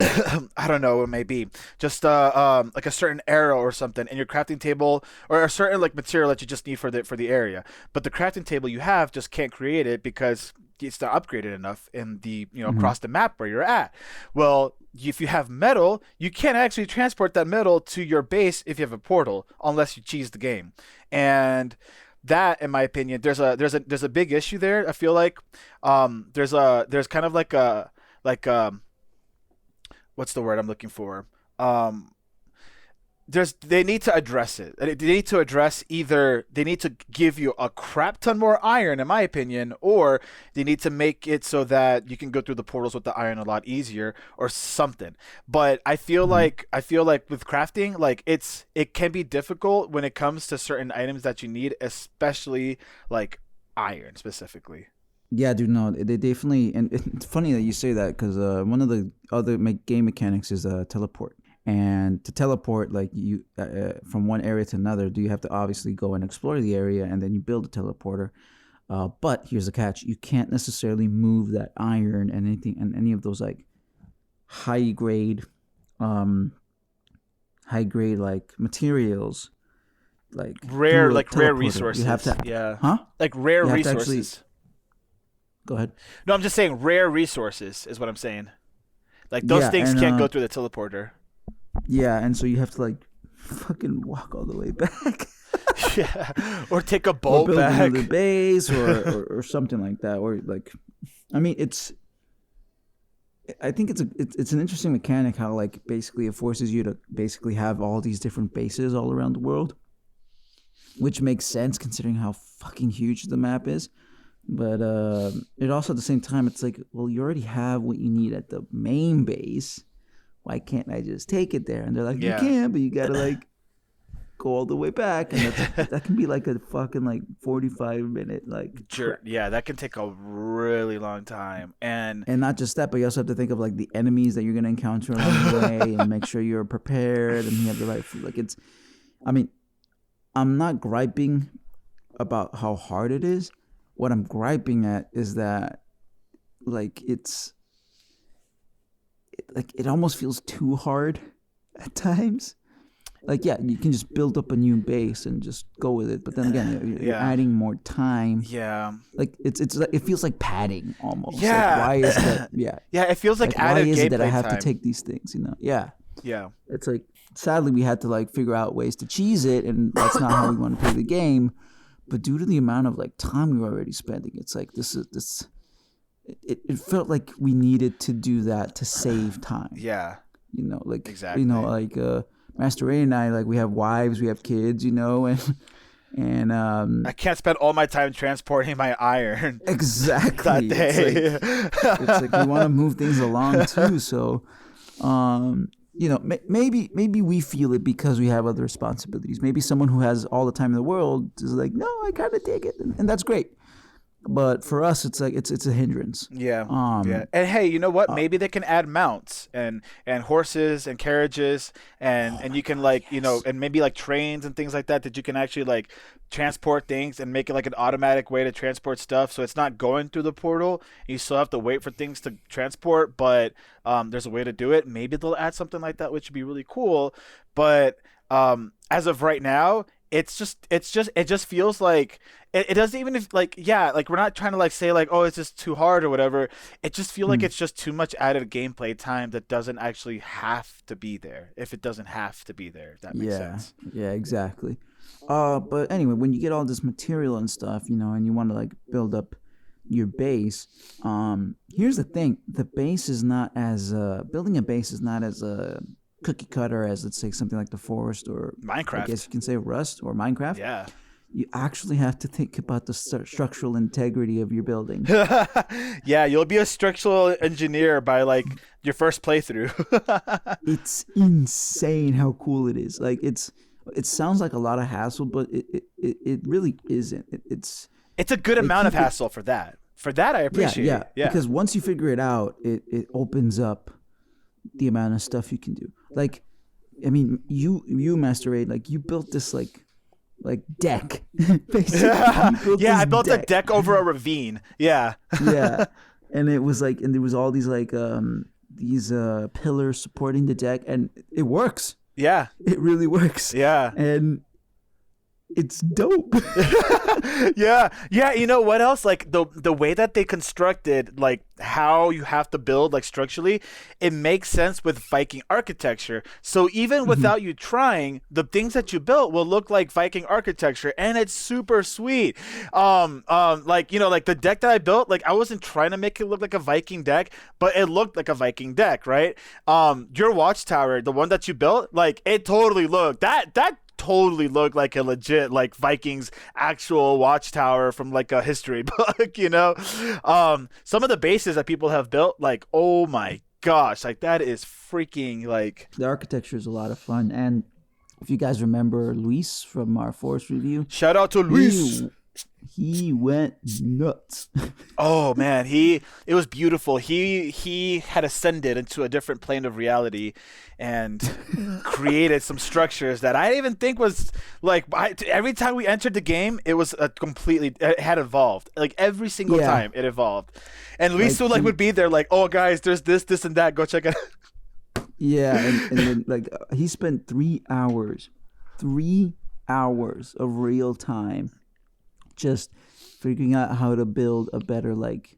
I don't know, it may be just like a certain arrow or something in your crafting table, or a certain like material that you just need for the area. But the crafting table you have just can't create it because it's not upgraded enough in the Mm-hmm. across the map where you're at. Well, if you have metal, you can't actually transport that metal to your base if you have a portal, unless you cheese the game. And that, in my opinion, there's a big issue there. I feel like there's kind of like what's the word I'm looking for? Um, they need to address it. They need to address, either they need to give you a crap ton more iron, in my opinion, or they need to make it so that you can go through the portals with the iron a lot easier, or something. But Mm-hmm. I feel like with crafting, like it can be difficult when it comes to certain items that you need, especially like iron specifically. Yeah, dude. No, they definitely. And it's funny that you say that because one of the other game mechanics is teleport. And to teleport, like you from one area to another, do you have to obviously go and explore the area, and then you build a teleporter. But here's the catch: you can't necessarily move that iron and anything and any of those like high grade, um, high grade like materials like Rare, through a like rare teleporter. You have resources, to, yeah, huh? like rare You have to actually resources. go ahead. No, I'm just saying rare resources is what I'm saying. Like those Yeah, things and can't go through the teleporter. yeah, and so you have to like fucking walk all the way back. Yeah, or take a Or boat build another back. base or something like that. Or like, I mean, I think it's an interesting mechanic how like basically it forces you to basically have all these different bases all around the world. which makes sense considering how fucking huge the map is. But it also at the same time, it's like, well, you already have what you need at the main base. Why can't I just take it there? And they're like, you can, but you gotta like go all the way back, and that can be like a fucking like 45-minute like. Sure. Yeah, that can take a really long time, and not just that, but you also have to think of like the enemies that you're gonna encounter along the way, and make sure you're prepared and you have the right food. Like it's, I mean, I'm not griping about how hard it is. What I'm griping at is that, like, it almost feels too hard at times. Like, yeah, you can just build up a new base and just go with it. But then again, you're adding more time. Yeah. Like, it feels like padding almost. Yeah. Like, why is that? Yeah. Yeah, it feels like added gameplay time. Why is it that I have to take these things, you know? Yeah. Yeah. It's like, sadly, we had to, like, figure out ways to cheese it, and that's not how we want to play the game. But due to the amount of, like, time we were already spending, it's like, it felt like we needed to do that to save time. Yeah. You know, like, exactly. You know, like, Master Rein and I, like, we have wives, we have kids, you know, and I can't spend all my time transporting my iron. Exactly. That day. It's like we want to move things along too. So, you know, maybe we feel it because we have other responsibilities. Maybe someone who has all the time in the world is like, no, I kind of dig it, and that's great. But for us, it's like it's a hindrance. Yeah. Yeah. And hey, you know what? Maybe they can add mounts and horses and carriages and you can like, you know, and maybe like trains and things like that you can actually like transport things and make it like an automatic way to transport stuff. So it's not going through the portal. You still have to wait for things to transport, but there's a way to do it. Maybe they'll add something like that, which would be really cool. But as of right now, it just feels like it doesn't even like we're not trying to like say like, oh, it's just too hard or whatever. It just feels like it's just too much added gameplay time that doesn't actually have to be there. If it doesn't have to be there, if that makes sense. Yeah, exactly. But anyway, when you get all this material and stuff, you know, and you want to like build up your base, here's the thing: the base is not as building a base is not as cookie cutter as, let's say, something like the Forest or Minecraft. I guess you can say Rust or Minecraft. Yeah. You actually have to think about the structural integrity of your building. Yeah, you'll be a structural engineer by like your first playthrough. It's insane how cool it is. Like it sounds like a lot of hassle, but it really isn't. It's a good like amount of hassle for that. For that, I appreciate. Yeah. Because once you figure it out, it opens up the amount of stuff you can do. Like, I mean, you Master Rein, like you built this like deck. Basically, I built a deck over a ravine. Yeah. Yeah, and it was like, and there was all these like these pillars supporting the deck, and it works. Yeah, it really works. Yeah, and it's dope. Yeah. You know what else? Like the way that they constructed, like how you have to build, like structurally, it makes sense with Viking architecture. So even without you trying, the things that you built will look like Viking architecture, and it's super sweet. Like, you know, like the deck that I built, like I wasn't trying to make it look like a Viking deck, but it looked like a Viking deck, right? Your watchtower, the one that you built, like it totally looked that totally looked like a legit like Vikings actual watchtower from like a history book, you know. Some of the bases that people have built, like, oh my gosh, like that is freaking like, the architecture is a lot of fun. And if you guys remember Luis from our Forest review, shout out to Luis. He went nuts. Oh man, it was beautiful. He had ascended into a different plane of reality and created some structures that I didn't even think was like, every time we entered the game, it was it had evolved. Like every single time it evolved. And Luis would be there like, oh guys, there's this and that, go check it out. Yeah, and then like he spent 3 hours of real time just figuring out how to build a better like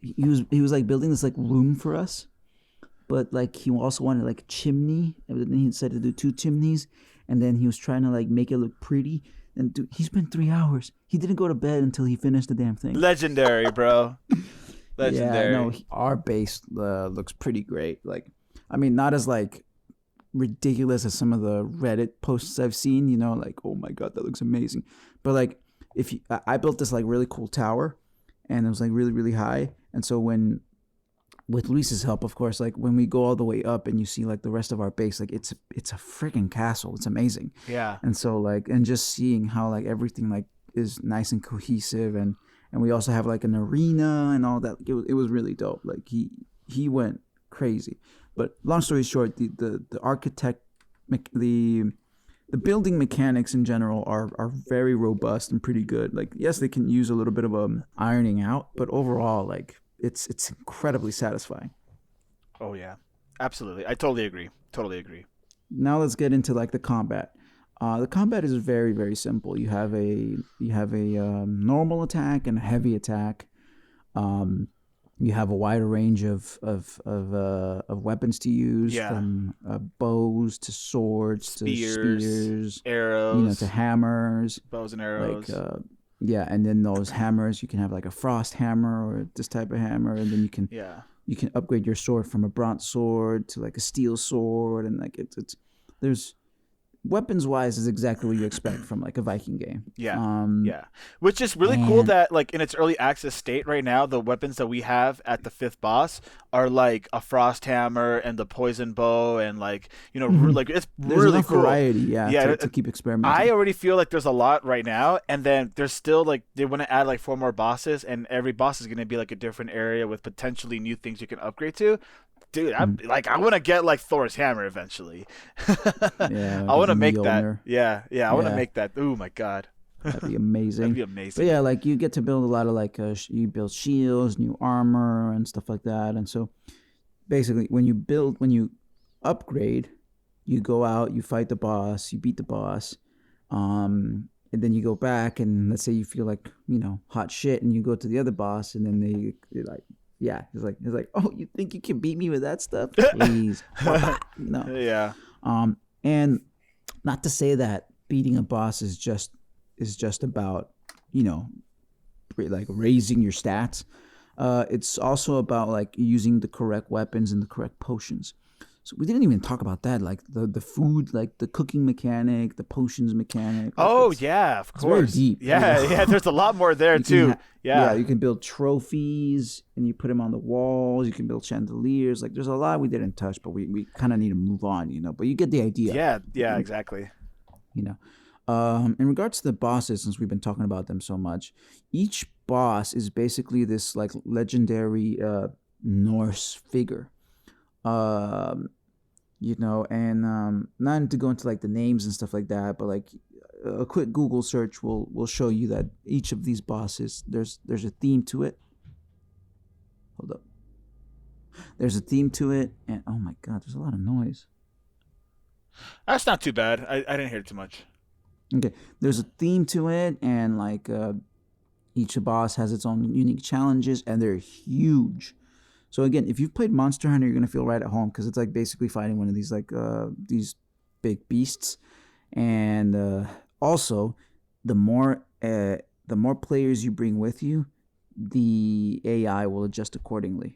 he was like building this like room for us, but like he also wanted like a chimney, and then he decided to do 2 chimneys, and then he was trying to like make it look pretty. And dude, he spent 3 hours. He didn't go to bed until he finished the damn thing. Legendary, bro. Legendary. Yeah, no, our base looks pretty great. Like, I mean, not as like ridiculous as some of the Reddit posts I've seen. You know, like, oh my god, that looks amazing. But like, if you, I built this like really cool tower, and it was like really really high. And so when with Luis's help, of course, like when we go all the way up and you see like the rest of our base, like it's a freaking castle. It's amazing. Yeah. And so like, and just seeing how like everything like is nice and cohesive, and we also have like an arena and all that. It was really dope. Like he went crazy. But long story short, the architect, the building mechanics in general are very robust and pretty good. Like, yes, they can use a little bit of ironing out, but overall, like, it's incredibly satisfying. Oh yeah, absolutely. I totally agree. Now let's get into like the combat. The combat is very very simple. You have a normal attack and a heavy attack. You have a wider range of weapons to use, from bows to swords to spears, arrows, to hammers, bows and arrows. Like, and then those hammers, you can have like a frost hammer or this type of hammer, and then you can upgrade your sword from a bronze sword to like a steel sword, and like it's there's weapons wise is exactly what you expect from like a Viking game. Which is really cool that like in its early access state right now, the weapons that we have at the 5th boss are like a frost hammer and the poison bow, and like like it's there's really enough cool variety to keep experimenting. I already feel like there's a lot right now, and then there's still like they want to add like 4 more bosses, and every boss is going to be like a different area with potentially new things you can upgrade to. Dude, I want to get like Thor's hammer eventually. I want to make that. Yeah, I want to make that. Oh my god, that'd be amazing. But yeah, like you get to build a lot of like you build shields, new armor, and stuff like that. And so basically, when you upgrade, you go out, you fight the boss, you beat the boss, and then you go back, and let's say you feel like hot shit, and you go to the other boss, and then they like. Yeah, he's like, oh, you think you can beat me with that stuff? Please, no. Yeah. And not to say that beating a boss is just about like raising your stats. It's also about like using the correct weapons and the correct potions. So we didn't even talk about that, like the food, like the cooking mechanic, the potions mechanic. Of course. It's very deep. Yeah. There's a lot more there too. You can build trophies and you put them on the walls. You can build chandeliers. Like there's a lot we didn't touch, but we kind of need to move on, But you get the idea. Yeah, exactly. In regards to the bosses, since we've been talking about them so much, each boss is basically this like legendary Norse figure. And not to go into like the names and stuff like that, but like a quick Google search will show you that each of these bosses there's a theme to it. Hold up. There's a theme to it, and oh my god, there's a lot of noise. That's not too bad. I didn't hear too much. Okay, there's a theme to it, and like each boss has its own unique challenges, and they're huge. So again, if you've played Monster Hunter, you're gonna feel right at home because it's like basically fighting one of these like these big beasts, and also the more players you bring with you, the AI will adjust accordingly,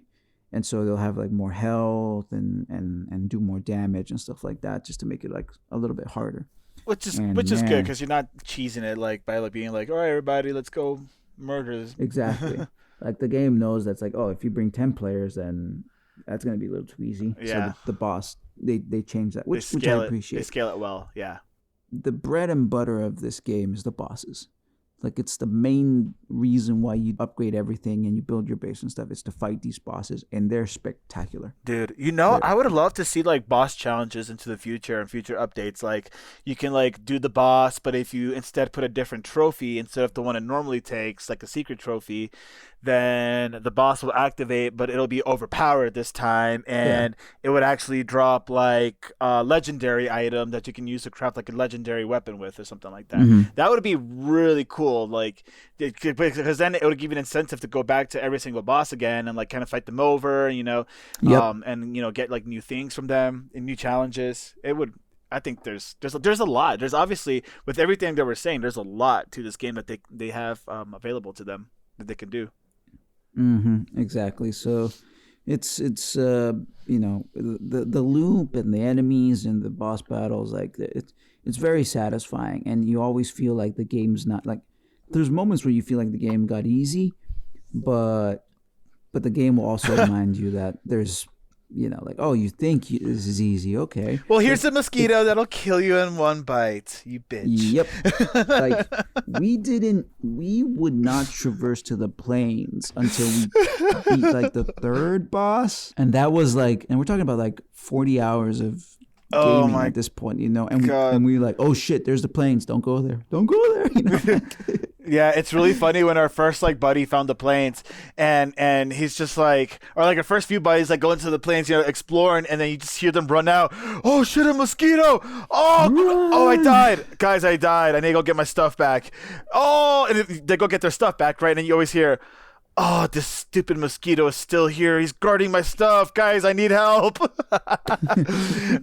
and so they'll have like more health and do more damage and stuff like that, just to make it like a little bit harder. Which is good because you're not cheesing it like by like being like, all right, everybody, let's go murder this. Exactly. Like the game knows that's like, oh, if you bring 10 players, then that's gonna be a little too easy. Yeah. So the boss they change that, which I appreciate. They scale it well. Yeah. The bread and butter of this game is the bosses. Like it's the main reason why you upgrade everything and you build your base and stuff is to fight these bosses, and they're spectacular. Dude, I would love to see like boss challenges into the future and future updates. Like you can like do the boss, but if you instead put a different trophy instead of the one it normally takes, like a secret trophy, then the boss will activate, but it'll be overpowered this time, and it would actually drop like a legendary item that you can use to craft like a legendary weapon with or something like that. Mm-hmm. That would be really cool, like because then it would give you an incentive to go back to every single boss again and like kind of fight them over, and get like new things from them and new challenges. It would. I think there's a lot. There's obviously, with everything that we're saying, there's a lot to this game that they have available to them that they can do. Mm-hmm. Exactly. So you know, the loop and the enemies and the boss battles, like it's very satisfying, and you always feel like the game's not like. There's moments where you feel like the game got easy, but the game will also remind you that there's, you know, like, oh, you think this is easy, okay. Well, here's a mosquito that'll kill you in one bite, you bitch. Yep. Like, we would not traverse to the plains until we beat like the third boss, and that was like, and we're talking about like 40 hours of gaming at this point, you know, and we were like, oh shit, there's the plains, don't go there, you know. Yeah, it's really funny when our first like buddy found the plains, and he's just like, or like our first few buddies like go into the plains, you know, exploring, and then you just hear them run out. Oh shit, a mosquito! Oh, I died, guys, I died. I need to go get my stuff back. Oh, and they go get their stuff back, right? And then you always hear, oh, this stupid mosquito is still here. He's guarding my stuff. Guys, I need help.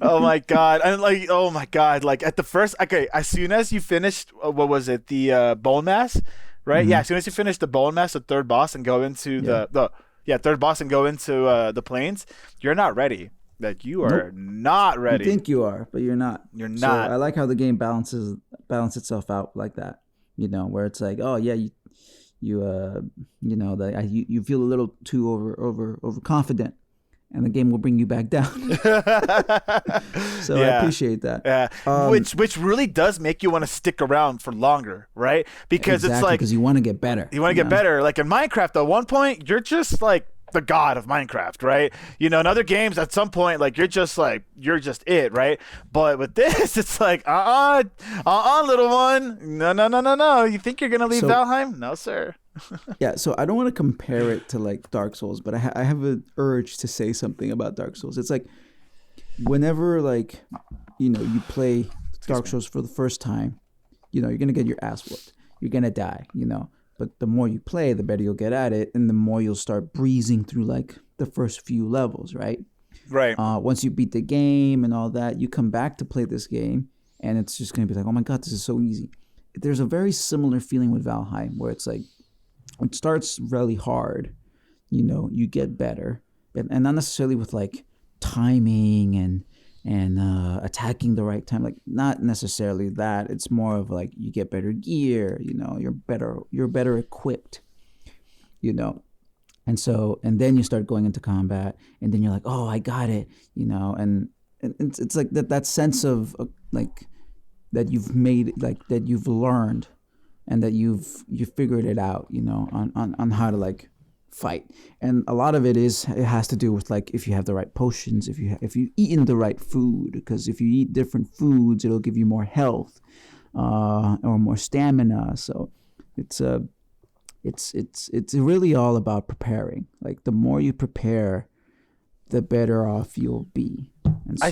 Oh, my God. And like, oh, my God. Like at the first, okay, as soon as you finished, what was it? The bone mass, right? Mm-hmm. Yeah, as soon as you finish the bone mass, the third boss, and go into third boss and go into the plains, you're not ready. Like you are not ready. You think you are, but you're not. You're not. So I like how the game balance itself out like that, you know, where it's like, oh, yeah, you know, you feel a little too overconfident, and the game will bring you back down. So I appreciate that. Yeah, which really does make you want to stick around for longer, right? Because it's like, because you want to get better. You want to get better. Like in Minecraft, at one point, you're just like the god of Minecraft, right? You know, in other games, at some point, like you're just it, right? But with this, it's like, little one, no. You think you're gonna leave Valheim? No, sir. Yeah, so I don't want to compare it to like Dark Souls, but I have an urge to say something about Dark Souls. It's like whenever, like, you know, you play Dark Souls for the first time, you know, you're gonna get your ass whooped. You're gonna die, you know. But the more you play, the better you'll get at it, and the more you'll start breezing through like the first few levels, right? Right. Once you beat the game and all that, you come back to play this game, and it's just gonna be like, oh my god, this is so easy. There's a very similar feeling with Valheim, where it's like, it starts really hard, you know, you get better, and not necessarily with like timing and attacking the right time, like not necessarily that. It's more of like you get better gear, you know, you're better equipped, you know, and then you start going into combat, and then you're like, oh, I got it, you know, and it's like that sense of like that you've made, like that you've learned, and that you figured it out, you know, on how to like fight. And a lot of it has to do with like if you have the right potions, if you eaten the right food, because if you eat different foods, it'll give you more health or more stamina. So it's really all about preparing. Like the more you prepare, the better off you'll be. And so,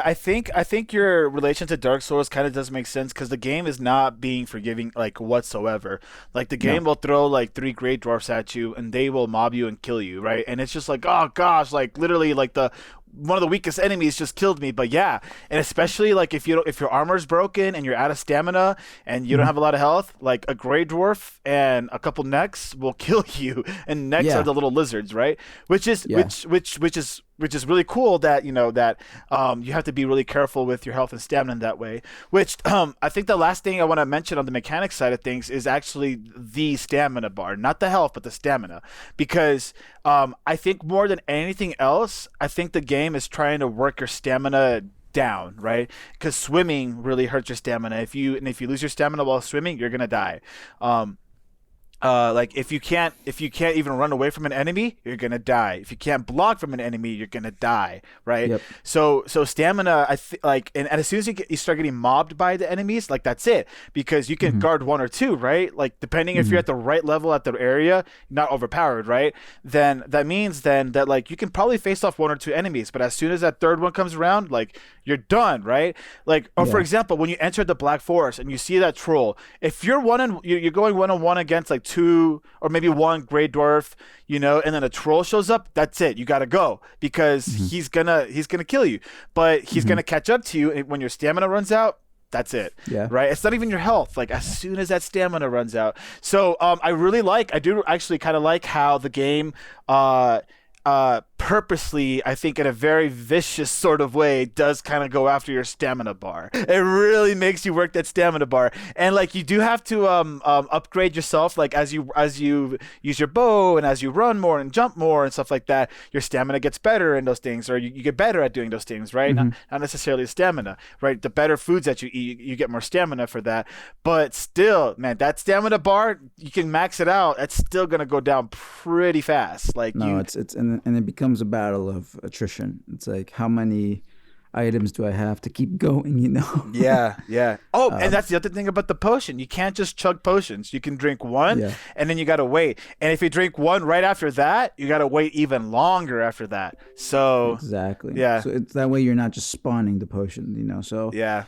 I think your relation to Dark Souls kind of does make sense, because the game is not being forgiving like whatsoever. Like the game will throw like 3 great dwarfs at you, and they will mob you and kill you, right? And it's just like, oh gosh, like literally like one of the weakest enemies just killed me. But yeah, and especially like if your armor's broken and you're out of stamina and you don't have a lot of health, like a gray dwarf and a couple necks will kill you. And necks are the little lizards, right? Which is really cool that, you know, that you have to be really careful with your health and stamina in that way. Which I think the last thing I want to mention on the mechanics side of things is actually the stamina bar, not the health, but the stamina, because I think more than anything else, I think the game is trying to work your stamina down, right? Because swimming really hurts your stamina. If you lose your stamina while swimming, you're gonna die. Like if you can't even run away from an enemy, you're gonna die. If you can't block from an enemy, you're gonna die, right? Yep. So stamina, and as soon as you start getting mobbed by the enemies, like that's it, because you can guard 1 or 2, right? Like depending if you're at the right level at the area, not overpowered, right? Then that means that like you can probably face off 1 or 2 enemies, but as soon as that third one comes around, like you're done, right? Like, or for example, when you enter the Black Forest and you see that troll, if you're you're going 1-on-1 against like 2 or maybe 1 gray dwarf, you know, and then a troll shows up, that's it. You got to go, because he's gonna kill you, but he's gonna catch up to you, and when your stamina runs out, that's it. Yeah. Right. It's not even your health. Like as soon as that stamina runs out. So I do actually kind of like how the game purposely, I think in a very vicious sort of way, does kind of go after your stamina bar. It really makes you work that stamina bar, and like you do have to upgrade yourself, like as you use your bow and as you run more and jump more and stuff like that, your stamina gets better in those things, or you get better at doing those things, right? Not necessarily stamina, right? The better foods that you eat, you get more stamina for that. But still, man, that stamina bar, you can max it out. It's still gonna go down pretty fast. Like it's and it becomes a battle of attrition. It's like, how many items do I have to keep going, you know? Yeah. Oh, and that's the other thing about the potion. You can't just chug potions. You can drink one, and then you got to wait. And if you drink one right after that, you got to wait even longer after that. So exactly. Yeah. So it's that way you're not just spawning the potion, you know? So yeah.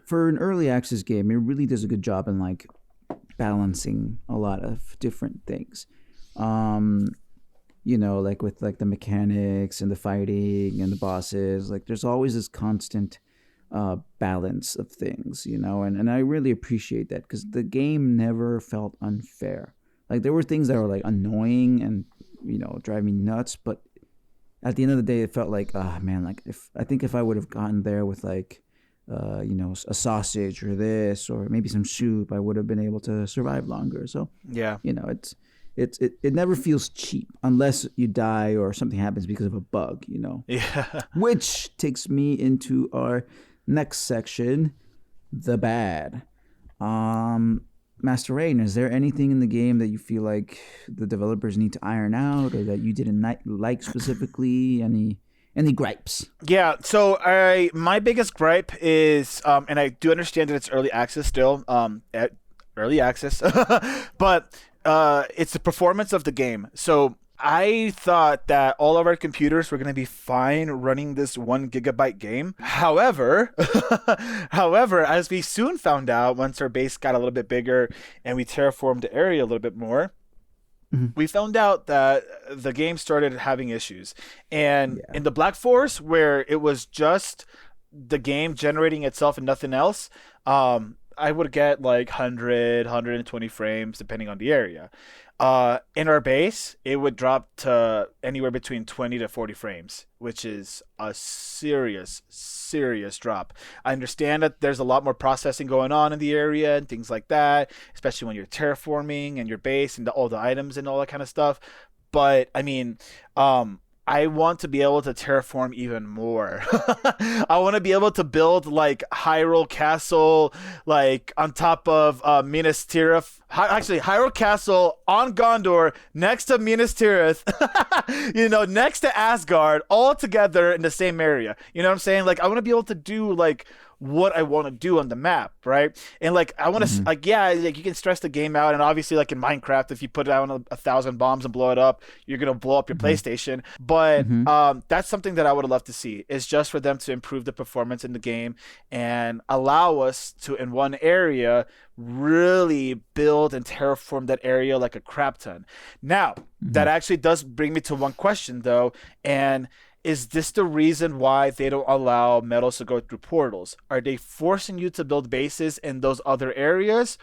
For an early access game, it really does a good job in like balancing a lot of different things. You know, like with like the mechanics and the fighting and the bosses, like there's always this constant balance of things, you know, and I really appreciate that, because the game never felt unfair. Like there were things that were like annoying and, you know, drive me nuts, but at the end of the day, it felt like, man, like if I would have gotten there with like, you know, a sausage or this, or maybe some soup, I would have been able to survive longer. So yeah, you know, it never feels cheap unless you die or something happens because of a bug, you know. Yeah. Which takes me into our next section, the bad. Master Rein, is there anything in the game that you feel like the developers need to iron out, or that you didn't like specifically? Any gripes? Yeah, so my biggest gripe is, and I do understand that it's early access still, early access, but it's the performance of the game. So I thought that all of our computers were going to be fine running this 1 gigabyte game. However, as we soon found out, once our base got a little bit bigger and we terraformed the area a little bit more, we found out that the game started having issues. And in the Black Forest, where it was just the game generating itself and nothing else, I would get like 100, 120 frames depending on the area. In our base, it would drop to anywhere between 20 to 40 frames, which is a serious drop. I understand that there's a lot more processing going on in the area and things like that, especially when you're terraforming and your base and all the items and all that kind of stuff. But I mean, I want to be able to terraform even more. I want to be able to build like Hyrule Castle, like on top of Minas Tirith. Actually, Hyrule Castle on Gondor, next to Minas Tirith, you know, next to Asgard, all together in the same area. You know what I'm saying? Like, I want to be able to do like what I want to do on the map, right? And like I want to like like you can stress the game out, and obviously like in Minecraft, if you put down 1,000 bombs and blow it up, you're gonna blow up your PlayStation. But that's something that I would love to see, is just for them to improve the performance in the game and allow us to, in one area, really build and terraform that area like a crap ton. Now that actually does bring me to one question though, and is this the reason why they don't allow metals to go through portals? Are they forcing you to build bases in those other areas?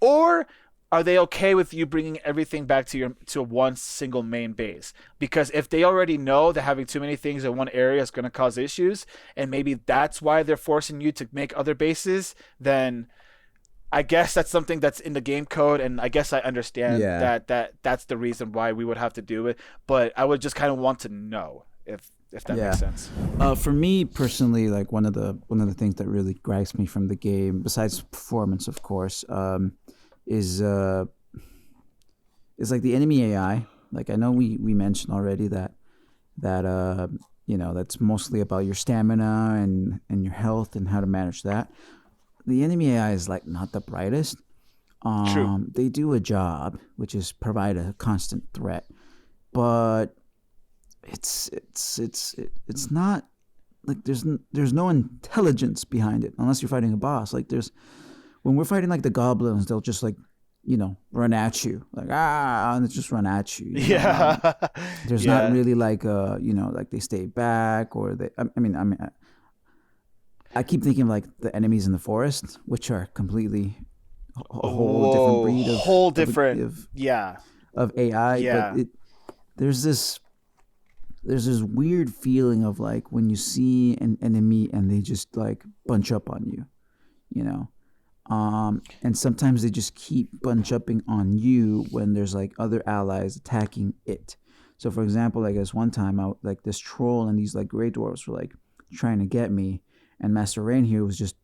Or are they okay with you bringing everything back to one single main base? Because if they already know that having too many things in one area is going to cause issues, and maybe that's why they're forcing you to make other bases, then I guess that's something that's in the game code, and I guess I understand that's the reason why we would have to do it. But I would just kind of want to know if that makes sense. For me personally, like one of the things that really gripes me from the game, besides performance, of course, is like the enemy AI. Like I know we mentioned already that you know, that's mostly about your stamina and your health and how to manage that. The enemy AI is like not the brightest. True. They do a job, which is provide a constant threat, but it's not like there's no intelligence behind it unless you're fighting a boss. Like when we're fighting like the goblins, they'll just like, you know, run at you like and just run at you. You know? There's not really like you know, like they stay back, or they. I mean, I keep thinking of like the enemies in the forest, which are completely a whole different breed of AI. Yeah. But there's this there's this weird feeling of like when you see an enemy and they just like bunch up on you, you know. And sometimes they just keep bunch upping on you when there's like other allies attacking it. So for example, like this one time out, like this troll and these like gray dwarves were like trying to get me, and Master Rain here was just,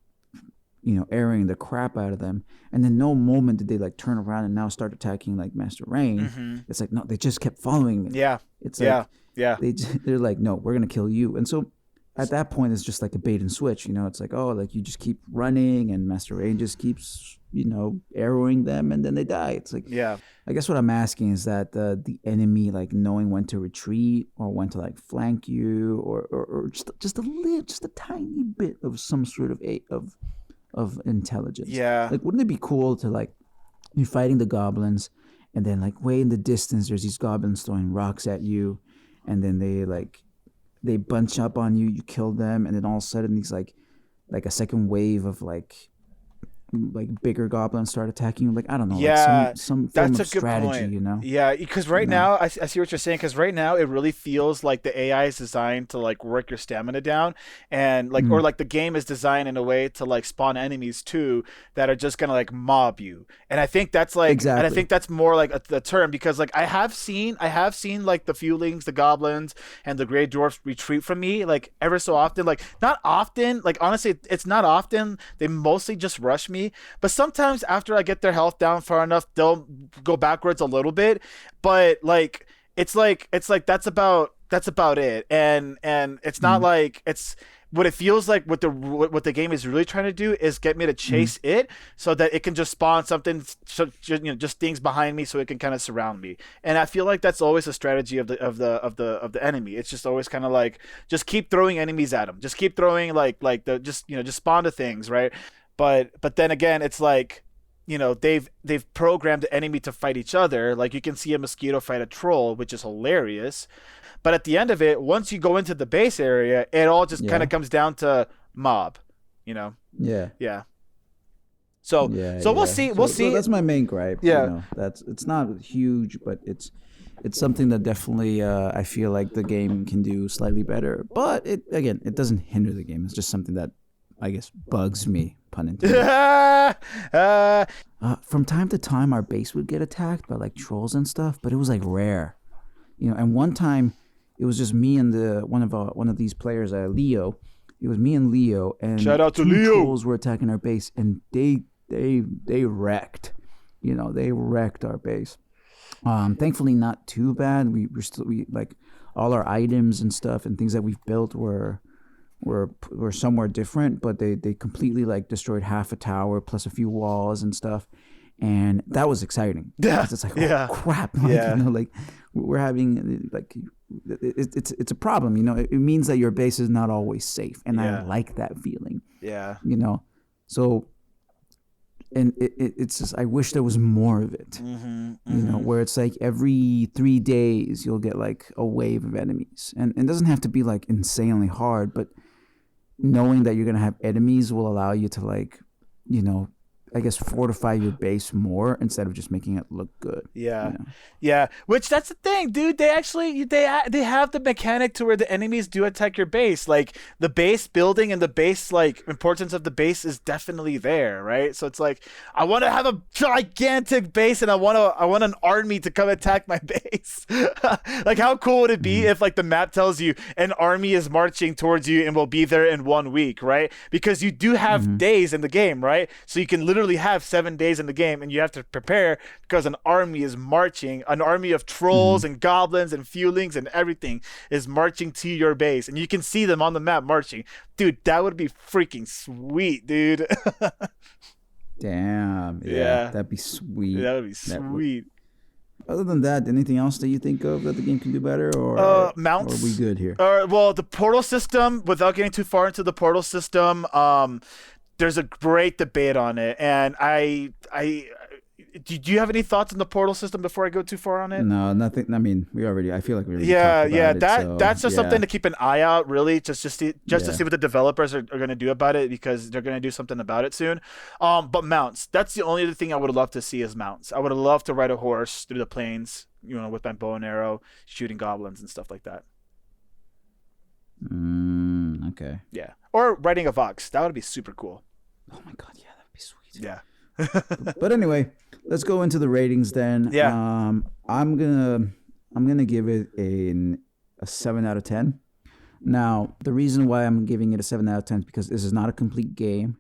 you know, airing the crap out of them. And then no moment did they like turn around and now start attacking like Master Rain. It's like, no, they just kept following me. Yeah. It's like, they're like, no, we're gonna kill you. And so at that point, it's just like a bait and switch. You know, it's like, oh, like you just keep running, and Master Rain just keeps, you know, arrowing them, and then they die. It's like, I guess what I'm asking is that the enemy like knowing when to retreat or when to like flank you, or just a tiny bit of some sort of intelligence. Yeah. Like, wouldn't it be cool to like be fighting the goblins, and then like way in the distance there's these goblins throwing rocks at you, and then they bunch up on you, you kill them, and then all of a sudden these like a second wave of like bigger goblins start attacking you. Like, I don't know, like some form of strategy, you know? Yeah, because right now I see what you're saying, because right now it really feels like the AI is designed to like work your stamina down, and like or like the game is designed in a way to like spawn enemies too that are just gonna like mob you. And I think that's like and I think that's more like the term, because like I have seen like the Fulings, the goblins, and the gray dwarfs retreat from me like ever so often. Like not often, like honestly it's not often. They mostly just rush me. But sometimes after I get their health down far enough, they'll go backwards a little bit. But like it's like that's about it. And it's not like it's what it feels like. What the game is really trying to do is get me to chase it, so that it can just spawn something, so, you know, just things behind me, so it can kind of surround me. And I feel like that's always a strategy of the enemy. It's just always kind of like just keep throwing enemies at them, just keep throwing like the just spawn to things, right? But then again, it's like, you know, they've programmed the enemy to fight each other. Like you can see a mosquito fight a troll, which is hilarious. But at the end of it, once you go into the base area, it all just kind of comes down to mob, you know? Yeah. So we'll see. We'll see. So that's my main gripe. Yeah. You know, it's not huge, but it's something that definitely I feel like the game can do slightly better. But it doesn't hinder the game. It's just something that I guess bugs me, pun intended. From time to time, our base would get attacked by like trolls and stuff, but it was like rare, you know. And one time, it was just me and one of these players, Leo. It was me and Leo, and shout out to two Leo. Trolls were attacking our base, and they wrecked, you know, they wrecked our base. Thankfully, not too bad. We like all our items and stuff and things that we've built were somewhere different, but they completely like destroyed half a tower plus a few walls and stuff, and that was exciting. It's like, oh crap, like, you know, like we're having like it's a problem, you know. It means that your base is not always safe, and I like that feeling. You know, so. And it's just, I wish there was more of it, you know, where it's like every 3 days you'll get like a wave of enemies, and it doesn't have to be like insanely hard, but knowing that you're gonna have enemies will allow you to like, you know, I guess fortify your base more instead of just making it look good. You know? Which that's the thing, dude. They actually they have the mechanic to where the enemies do attack your base. Like the base building and the base like importance of the base is definitely there, right? So it's like I want to have a gigantic base, and I want an army to come attack my base. Like how cool would it be if like the map tells you an army is marching towards you and will be there in 1 week, right? Because you do have days in the game, right? So you can literally have 7 days in the game, and you have to prepare because an army is marching, an army of trolls and goblins and Fulings and everything is marching to your base, and you can see them on the map marching. Dude, that would be freaking sweet, dude. Damn. Yeah, that'd be sweet. That would be sweet. Other than that, anything else that you think of that the game can do better, or mounts? Or are we good here? Well, the portal system, without getting too far into the portal system, there's a great debate on it, and do you have any thoughts on the portal system before I go too far on it? No, nothing. I mean, I feel like we already talked about it, that's just something to keep an eye out, really, just to see what the developers are going to do about it, because they're going to do something about it soon. But mounts, that's the only other thing I would love to see is mounts. I would love to ride a horse through the plains, you know, with my bow and arrow, shooting goblins and stuff like that. Okay. Yeah, or writing a Vox. That would be super cool. Oh my god, yeah, that'd be sweet. Yeah. But anyway, let's go into the ratings then. Yeah. I'm gonna give it a 7 out of 10. Now, the reason why I'm giving it a 7 out of 10 is because this is not a complete game.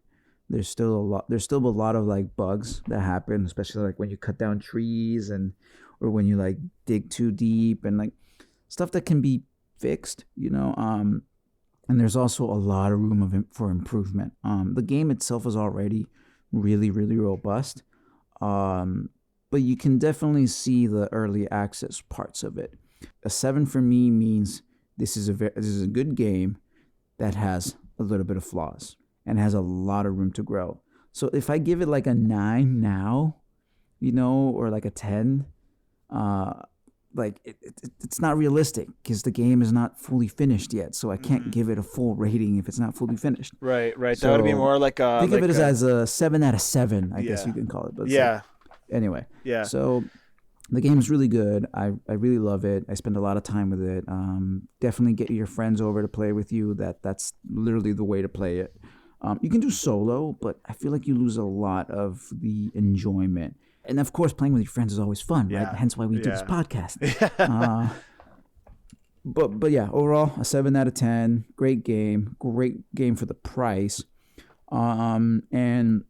There's still a lot of like bugs that happen, especially like when you cut down trees or when you like dig too deep and like stuff that can be fixed, and there's also a lot of room for improvement. The game itself is already really, really robust. But you can definitely see the early access parts of it. A 7 for me means this is a good game that has a little bit of flaws and has a lot of room to grow. So if I give it like a 9 now, or like a 10, like it's not realistic because the game is not fully finished yet. So I can't give it a full rating if it's not fully finished. Right. So That would be more like a. Think of it as a 7 out of 7, I guess you can call it. But yeah. Anyway. Yeah. So the game's really good. I really love it. I spend a lot of time with it. Definitely get your friends over to play with you. That's literally the way to play it. You can do solo, but I feel like you lose a lot of the enjoyment. And of course, playing with your friends is always fun, right? Hence why we do this podcast. But yeah, overall, a 7 out of 10. Great game for the price. And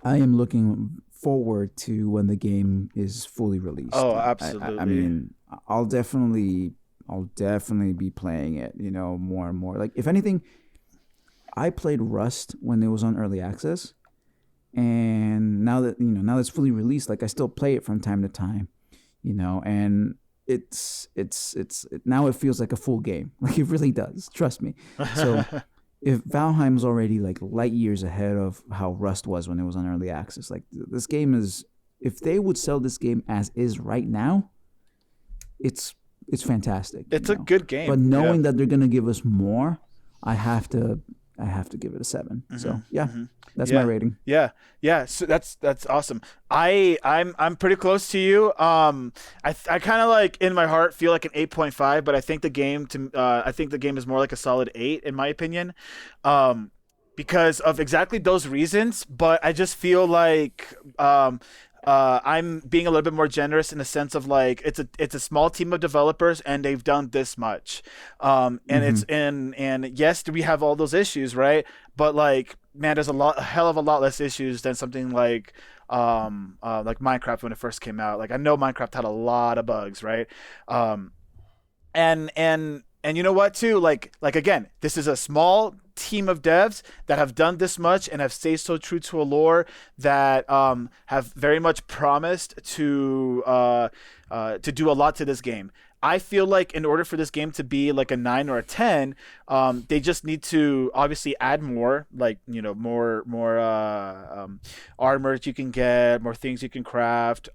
I am looking forward to when the game is fully released. Oh, absolutely. I mean, I'll definitely be playing it, more and more. Like, if anything, I played Rust when it was on early access, and now that it's fully released, like I still play it from time to time, and it's now it feels like a full game. Like, it really does. Trust me. So if Valheim's already like light years ahead of how Rust was when it was on early access, like this game is, if they would sell this game as is right now, it's fantastic. It's a good game. But knowing that they're gonna give us more, I have to give it a 7. So that's my rating. Yeah. So that's awesome. I'm pretty close to you. I kind of like in my heart feel like an 8.5, but I think the game is more like a solid 8 in my opinion. Because of exactly those reasons, but I just feel like I'm being a little bit more generous in the sense of like it's a small team of developers and they've done this much, and it's and yes, we have all those issues, right? But like, man, there's a hell of a lot less issues than something like Minecraft when it first came out. Like, I know Minecraft had a lot of bugs, right? And you know what too? Like again, this is a small team of devs that have done this much and have stayed so true to a lore that have very much promised to do a lot to this game. I feel like in order for this game to be like a 9 or a 10, they just need to obviously add more, like, more armor that you can get, more things you can craft,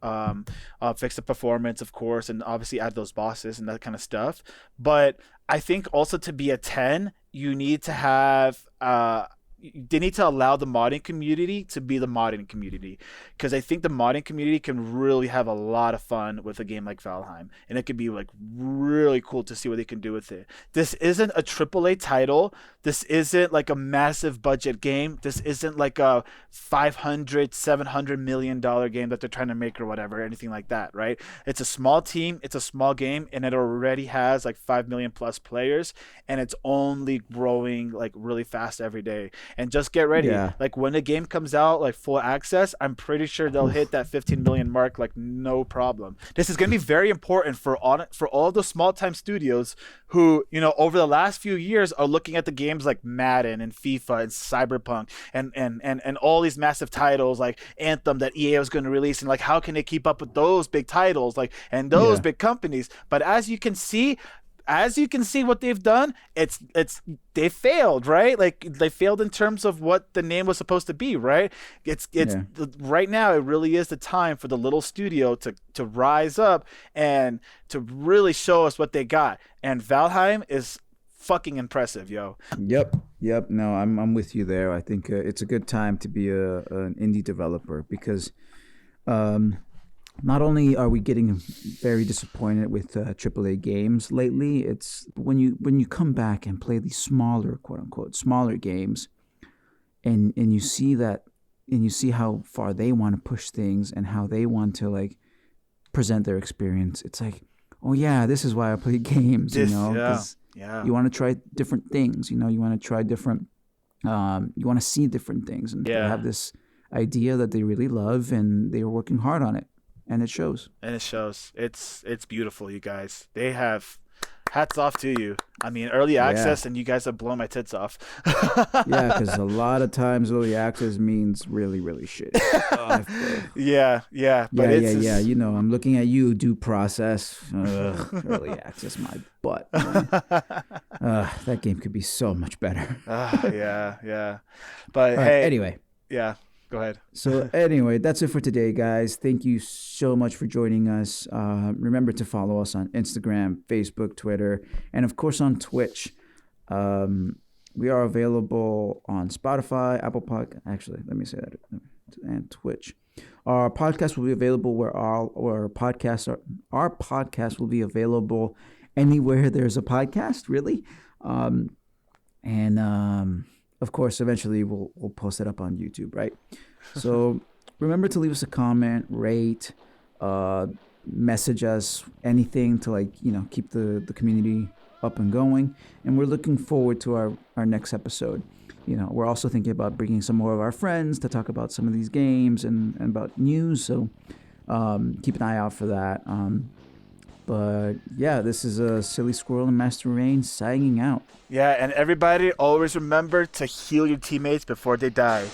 fix the performance, of course, and obviously add those bosses and that kind of stuff. But I think also to be a 10, you need to have they need to allow the modding community to be the modding community, because I think the modding community can really have a lot of fun with a game like Valheim, and it could be like really cool to see what they can do with it. This isn't a AAA title. This isn't like a massive budget game. This isn't like a $500-700 million game that they're trying to make or whatever, anything like that, right? It's a small team, it's a small game, and it already has like 5 million plus players, and it's only growing like really fast every day. And just get ready. Yeah. Like, when the game comes out, like full access, I'm pretty sure they'll hit that 15 million mark like no problem. This is going to be very important for all the small time studios who, over the last few years are looking at the games like Madden and FIFA and Cyberpunk and all these massive titles like Anthem that EA was going to release, and like, how can they keep up with those big titles like and those big companies? But as you can see what they've done, they failed, right? Like, they failed in terms of what the name was supposed to be, right? Right now, it really is the time for the little studio to rise up and to really show us what they got. And Valheim is fucking impressive, yo. Yep. No, I'm with you there. I think it's a good time to be an indie developer because not only are we getting very disappointed with AAA games lately, it's when you come back and play these smaller, quote unquote, smaller games, and you see that, and you see how far they want to push things and how they want to like present their experience. It's like, oh yeah, this is why I play games, you know, because you want to try different things, you know, you want to try different, you want to see different things, and they have this idea that they really love, and they are working hard on it, and it shows. And it shows. It's beautiful, you guys. They have hats off to you. I mean, early access, and you guys have blown my tits off. Yeah, because a lot of times early access means really, really shitty. Yeah. But yeah. You know, I'm looking at you, due process. Early access, my butt. That game could be so much better. Yeah. But right, hey, anyway. Yeah. Go ahead. So anyway, that's it for today, guys. Thank you so much for joining us. Remember to follow us on Instagram, Facebook, Twitter, and of course on Twitch. We are available on Spotify, Apple Podcast. Actually, let me say that. And Twitch. Our podcast will be available where our podcasts are. Our podcast will be available anywhere there's a podcast, really. Of course, eventually we'll post it up on YouTube, right? So remember to leave us a comment, rate, message us, anything to like, you know, keep the community up and going. And we're looking forward to our next episode. You know, we're also thinking about bringing some more of our friends to talk about some of these games and about news. So keep an eye out for that. But yeah, this is a Silly Squirrel and Master Rein signing out. Yeah, and everybody always remember to heal your teammates before they die.